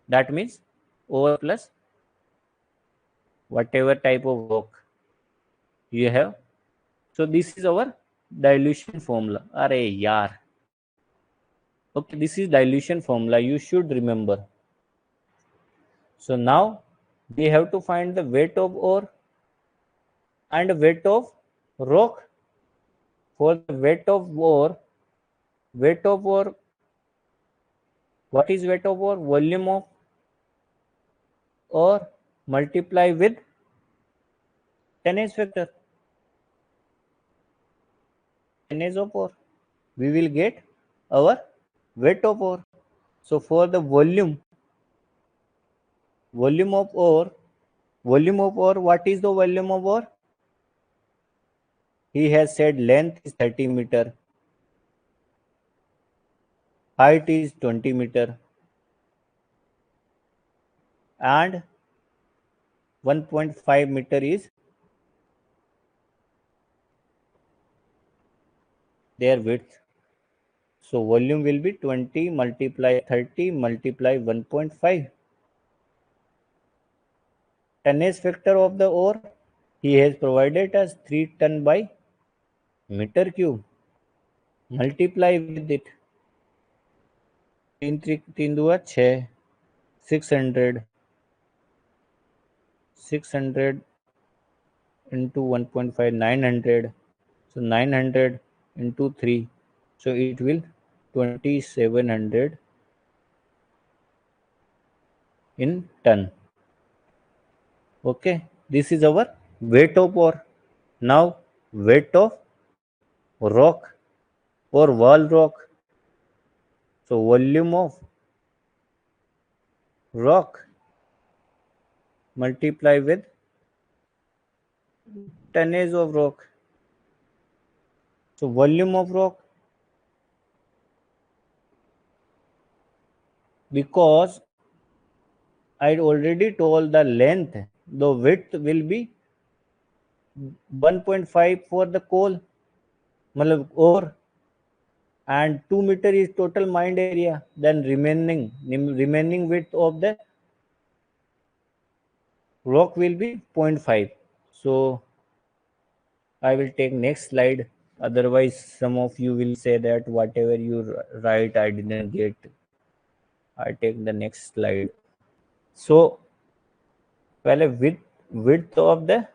That means ore plus whatever type of rock you have. So this is our dilution formula. Arey yaar. Okay, this is dilution formula. You should remember. So now We have to find the weight of ore and weight of rock. For the weight of ore, what is weight of ore? Volume of ore multiply with tonnage factor. Tonnage of ore. We will get our weight of ore. So for the volume of ore, what is the volume of ore? He has said length is 30 meter, height is 20 meter, and 1.5 meter is their width. So volume will be 20 multiply 30 multiply 1.5. Tonnage factor of the ore, he has provided us 3 ton by meter cube. Multiply with it. 3 दुआ 6, 600 into 1.5, 900. So 900 into 3. So it will 2700 in ton. Okay, this is our weight of ore. Now weight of rock or wall rock. So volume of rock multiply with tonnage of rock. So volume of rock, because I already told the length, the width will be 1.5 for the coal, मतलब ore, and 2 meter is total mined area. Then remaining width of the rock will be 0.5. So I will take next slide. Otherwise, some of you will say that whatever you write, I didn't get. I take the next slide. So, पहले width of the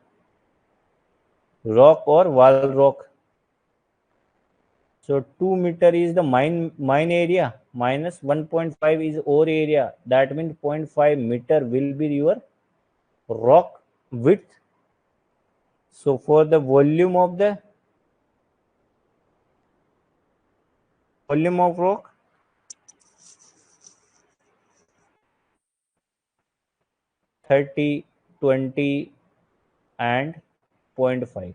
rock or wall rock. So 2 meter is the mine area minus 1.5 is ore area. That means 0.5 meter will be your rock width. So for the volume of rock, 30, 20 and 0.5,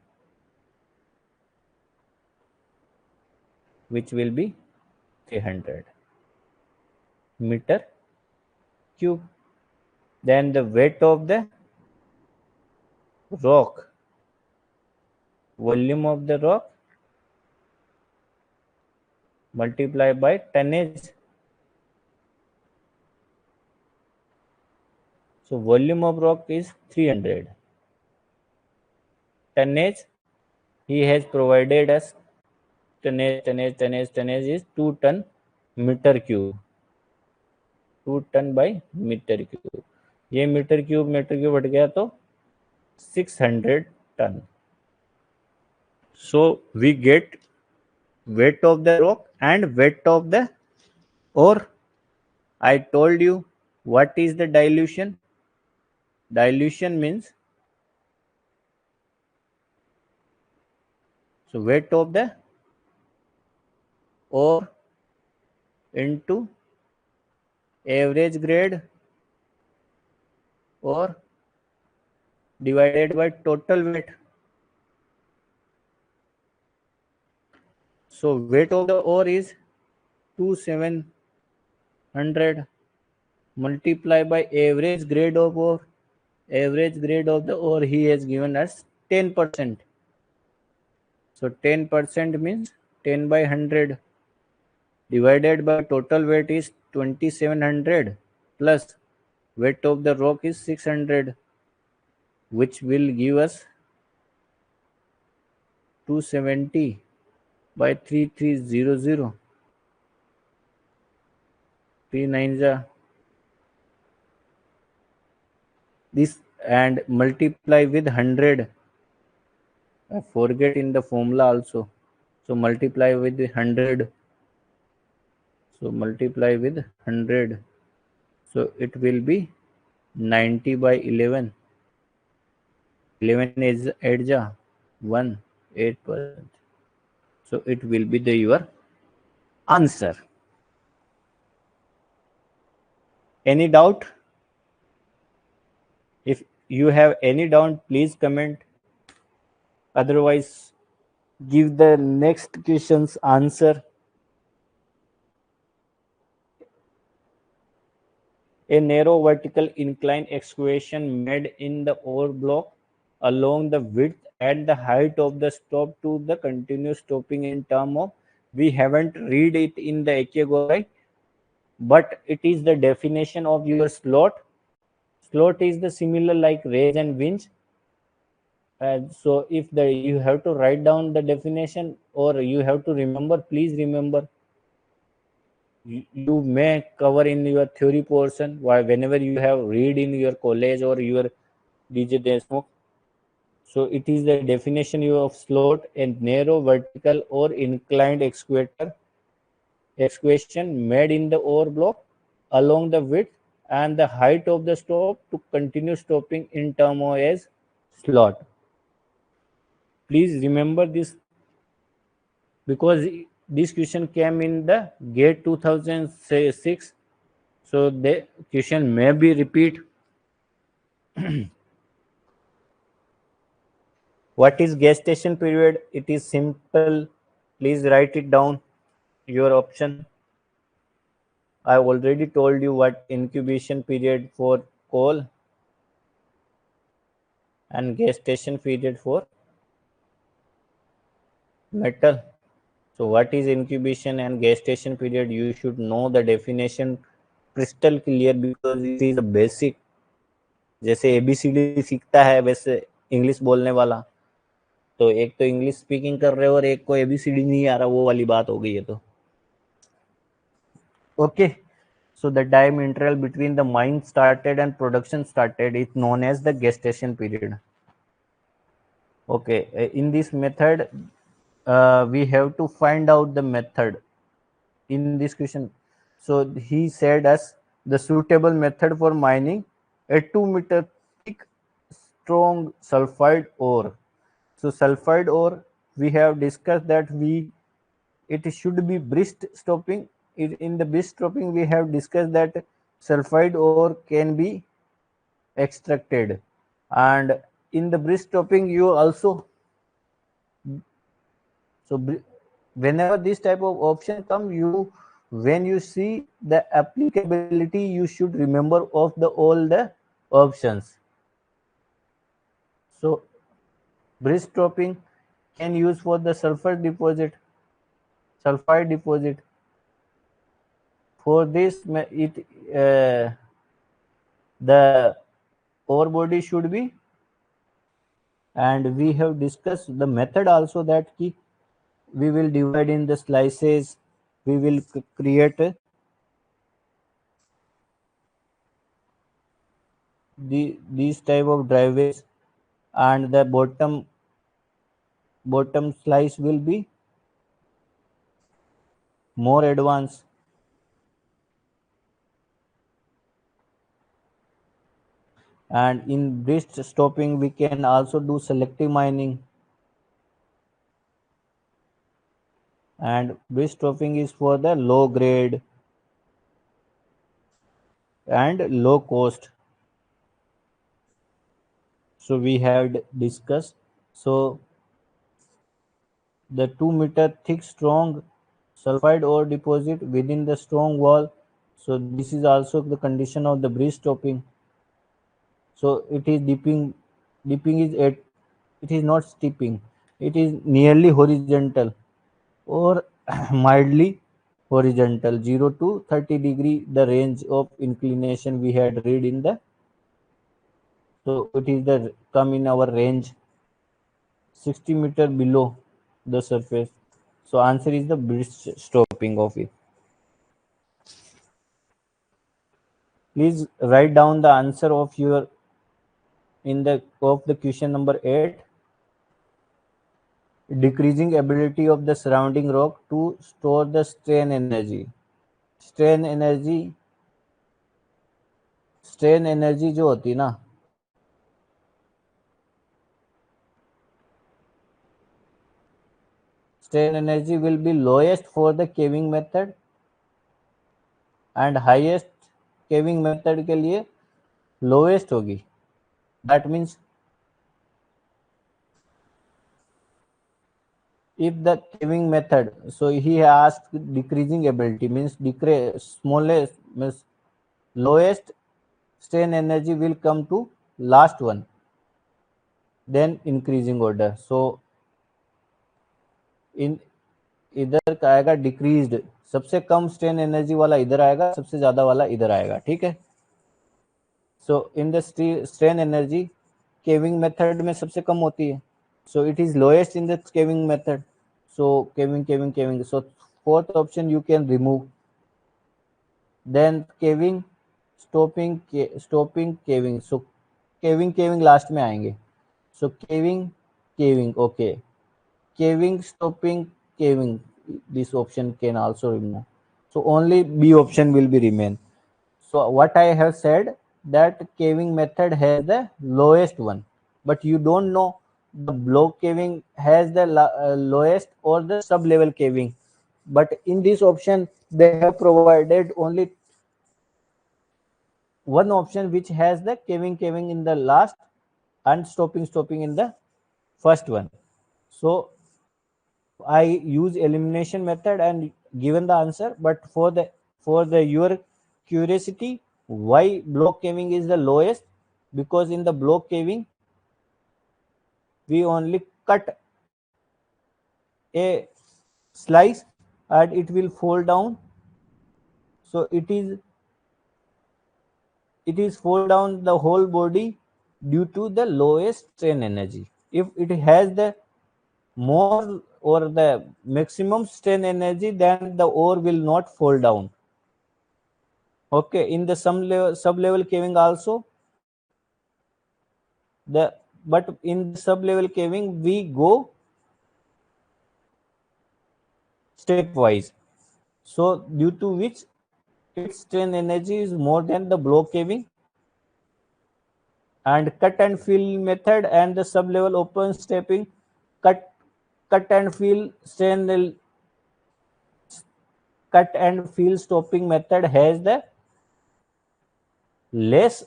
which will be 300 meter cube. Then the weight of the rock, volume of the rock multiplied by tonnage. So volume of rock is 300. Tonnage, he has provided us tonnage is 2 ton meter cube. 2 ton by meter cube. ये metre cube हट गया तो 600 ton. So we get weight of the rock and weight of the ore. I told you what is the dilution. Dilution means so weight of the ore into average grade or divided by total weight. So weight of the ore is 2700 multiplied by average grade of ore. Average grade of the ore he has given us 10%. So 10% means 10 by 100 divided by total weight is 2700 plus weight of the rock is 600, which will give us 270 by 3300. 3 9 this and multiply with 100. I forget in the formula also. So multiply with 100. So multiply with 100. So it will be 90 by 11. 11 is edja 1 8%. So it will be the your answer. Any doubt? If you have any doubt, please comment. Otherwise, give the next question's answer. A narrow vertical incline excavation made in the ore block along the width and the height of the stop to the continuous stopping in term of, we haven't read it in the HA, but it is the definition of your slot. Slot is the similar like raise and winch. So if the you have to write down the definition or you have to remember, please remember. You may cover in your theory portion whenever you have read in your college or your DJ Deshmukh. So it is the definition of slot, a narrow vertical or inclined excavation made in the ore block along the width and the height of the stop to continue stopping in term of as slot. Please remember this because this question came in the gate 2006. So the question may be repeat. What is gestation period? It is simple. Please write it down. Your option. I already told you what incubation period for coal and gestation period for metal. So what is incubation and gestation period? You should know the definition crystal clear because it is a basic. जैसे ABCD सीखता है वैसे English बोलने वाला, तो एक तो English speaking कर रहे हो और एक को ABCD नहीं आ रहा, वो वाली बात हो गई है. तो okay, so the time interval between the mine started and production started is known as the gestation period. Okay, in this method we have to find out the method in this question. So he said as the suitable method for mining a 2-meter thick strong sulfide ore. So sulfide ore, we have discussed that it should be brisk stopping. In the brisk stopping we have discussed that sulfide ore can be extracted, and in the brisk stopping you also, so whenever this type of option come, you when you see the applicability you should remember of the all the options. So brisk stopping can use for the sulfide deposit. For this the ore body should be, and we have discussed the method also that we will divide in the slices, we will create these type of driveways, and the bottom slice will be more advanced. And in brisk stopping we can also do selective mining, and brisk stopping is for the low grade and low cost. So we have discussed. So the 2-meter thick strong sulfide ore deposit within the strong wall. So this is also the condition of the brisk stopping. So it is dipping is at, it is not steeping, it is nearly horizontal or mildly horizontal, 0 to 30 degree the range of inclination we had read in the, so it is the come in our range 60 meter below the surface. So answer is the brisk stopping of it. Please write down the answer of your in the of the question number 8, decreasing ability of the surrounding rock to store the strain energy. Strain energy जो होती है ना, strain energy will be lowest for the caving method and highest caving method के लिए lowest होगी. That means if the caving method, so he asked decreasing ability means decrease smallest means lowest strain energy will come to last one, then increasing order. So in इधर का आएगा decreased, सबसे कम strain energy वाला इधर आएगा, सबसे ज्यादा वाला इधर आएगा. ठीक है. So in the strain energy caving method में सबसे कम होती है, so it is lowest in the caving method. So caving, so fourth option you can remove. Then caving, stoping caving. So caving last में आएंगे. So caving okay. Caving, stopping, caving. This option can also remove. So only B option will be remain. So what I have said that caving method has the lowest one, but you don't know the block caving has the lowest or the sub level caving. But in this option they have provided only one option which has the caving in the last and stopping in the first one. So I use elimination method and given the answer, but for the your curiosity, why block caving is the lowest? Because in the block caving we only cut a slice and it will fall down. So it is fall down the whole body due to the lowest strain energy. If it has the more or the maximum strain energy, then the ore will not fall down. Okay, in the sub level caving also, but in the sub level caving we go stepwise, so due to which its strain energy is more than the block caving. And cut and fill method and the sub level open stepping, cut and fill cut and fill stopping method has the less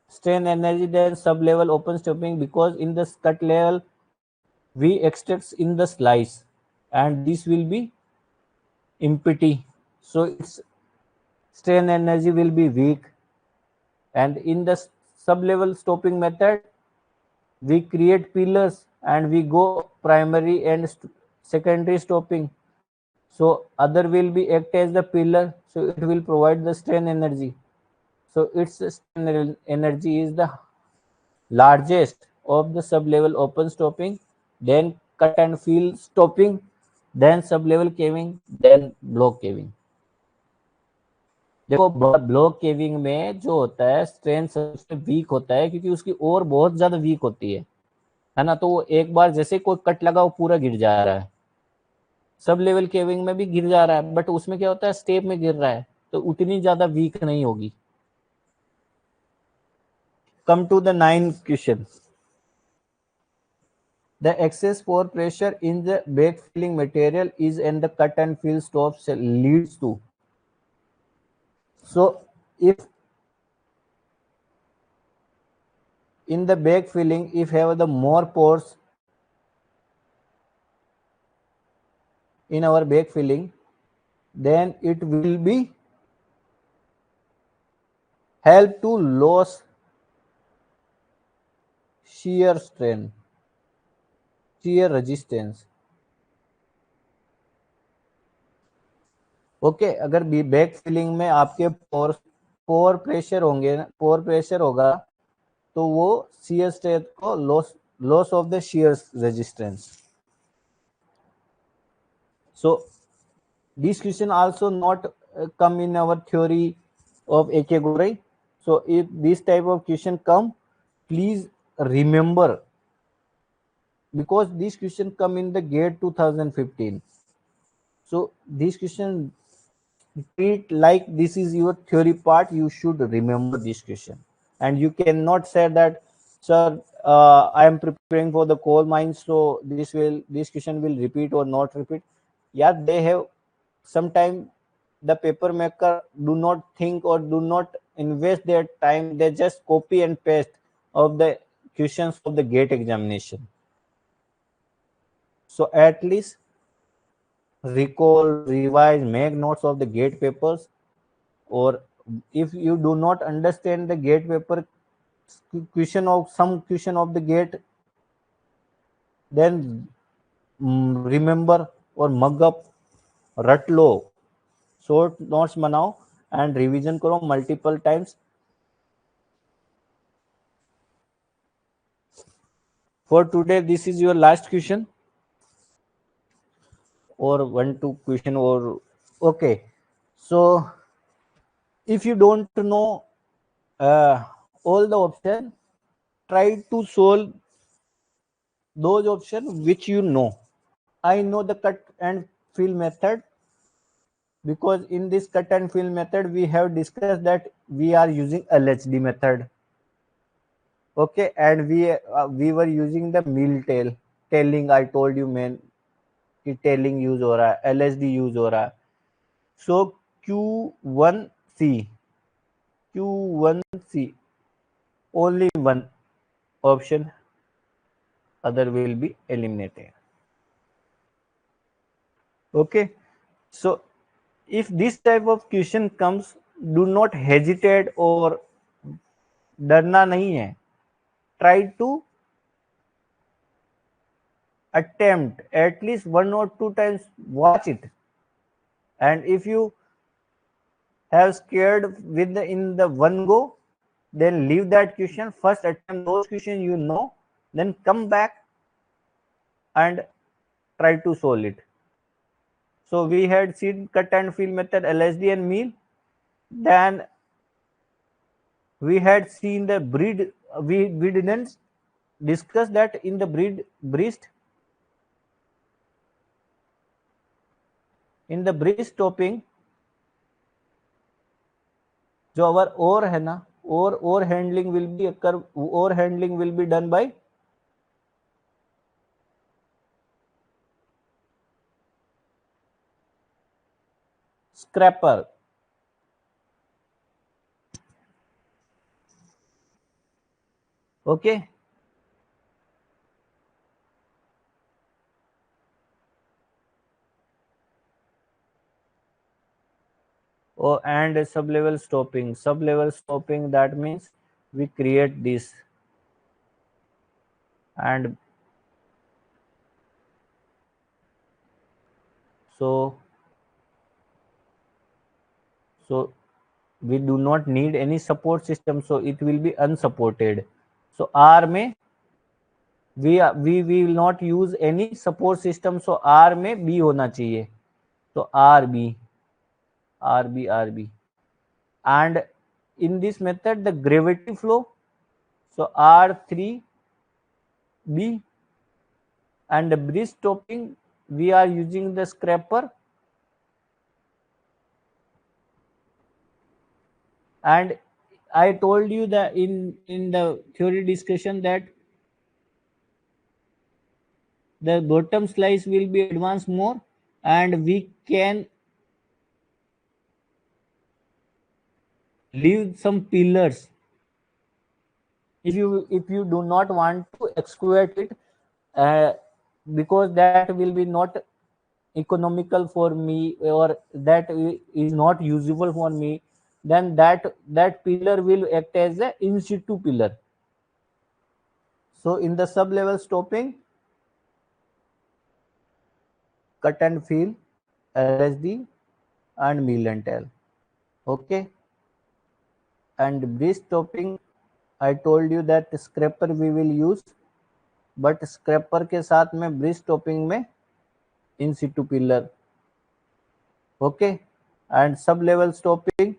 strain energy than sub level open stopping, because in the cut level we extract in the slice and this will be empty, so its strain energy will be weak. And in the sub level stopping method we create pillars and we go primary and secondary stopping, so other will be act as the pillar, so it will provide the strain energy. So its strain energy is the largest of the sub level open stopping, then cut and fill stopping, then sub level caving, then block caving. देखो block caving में जो होता है strain सबसे week होता है, क्योंकि उसकी ओर बहुत ज्यादा वीक होती है ना, तो वो एक बार जैसे कोई कट लगा वो पूरा गिर जा रहा है. सब लेवल केविंग में भी गिर जा रहा है, बट उसमें क्या होता है स्टेप में गिर रहा है, तो उतनी ज्यादा वीक नहीं होगी. Come to the 9th question. The excess pore pressure in the backfilling material is and the cut and fill stops leads to. So if in the backfilling if have the more pores in our backfilling, then it will be help to lose shear strain, shear resistance. Okay अगर back filling में आपके pore pressure होंगे, pore pressure होगा, तो वो shear stress को loss of the shear resistance. So this question also not come in our theory of AK GORAI. So if this type of question come, please remember, because this question come in the GATE 2015. So this question treat like this is your theory part. You should remember this question, and you cannot say that, sir, I am preparing for the coal mines, so this question will repeat or not repeat. Yeah, they have sometime the paper maker do not think or do not invest their time. They just copy and paste of the questions of the GATE examination. So at least recall, revise, make notes of the GATE papers. Or if you do not understand the GATE paper question of some question of the GATE, then remember or mug up, रट लो, short notes बनाओ and revision करो multiple times. For today, this is your last question or one two question or okay. So if you don't know all the option, try to solve those options which you know. I know the cut and fill method, because in this cut and fill method we have discussed that we are using LHD method. Okay, and we were using the mill tail tailing. I told you man कि tailing use हो रहा है, LHD use हो रहा है. So Q1C, Q1C, only one option, other will be eliminated. Okay, so if this type of question comes, do not hesitate or डरना नहीं है. Try to attempt at least one or two times, watch it, and if you have scared with in the one go, then leave that question. First attempt those questions you know, then come back and try to solve it. So we had seen cut and fill method, LSD and meal. Then we had seen the breed. We didn't discuss that in the breast. In the breast stopping, जो our ore है ना, ore handling will be occur. Ore handling will be done by scraper. Okay. Oh, and sub-level stopping. Sub-level stopping, that means we create this and so we do not need any support system, so it will be unsupported. So R में we will not use any support system, so R में B होना चाहिए. So RB, and in this method the gravity flow, so R3B, and the bridge stopping we are using the scraper. And I told you that in the theory discussion that the bottom slice will be advanced more, and we can leave some pillars if you do not want to excavate it, because that will be not economical for me, or that is not usable for me. Then that pillar will act as a in situ pillar. So in the sub level stopping, cut and fill, LSD and mill and tail. Okay, and bridge stopping, I told you that scraper we will use, but scraper के साथ में bridge stopping में in situ pillar. Okay, and sub level stopping,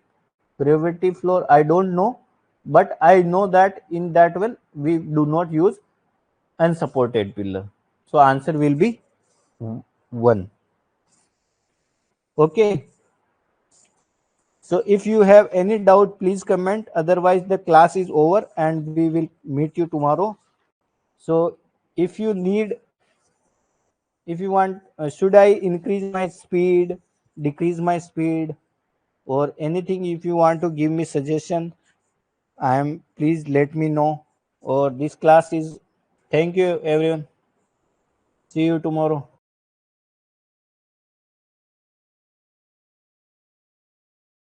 gravity floor I don't know, but I know that in that one we do not use unsupported pillar. So answer will be 1. Okay. So if you have any doubt, please comment. Otherwise, the class is over and we will meet you tomorrow. So if you need, if you want, should I increase my speed, decrease my speed, or anything, if you want to give me suggestion, I am, please let me know. Or this class is, thank you everyone. See you tomorrow.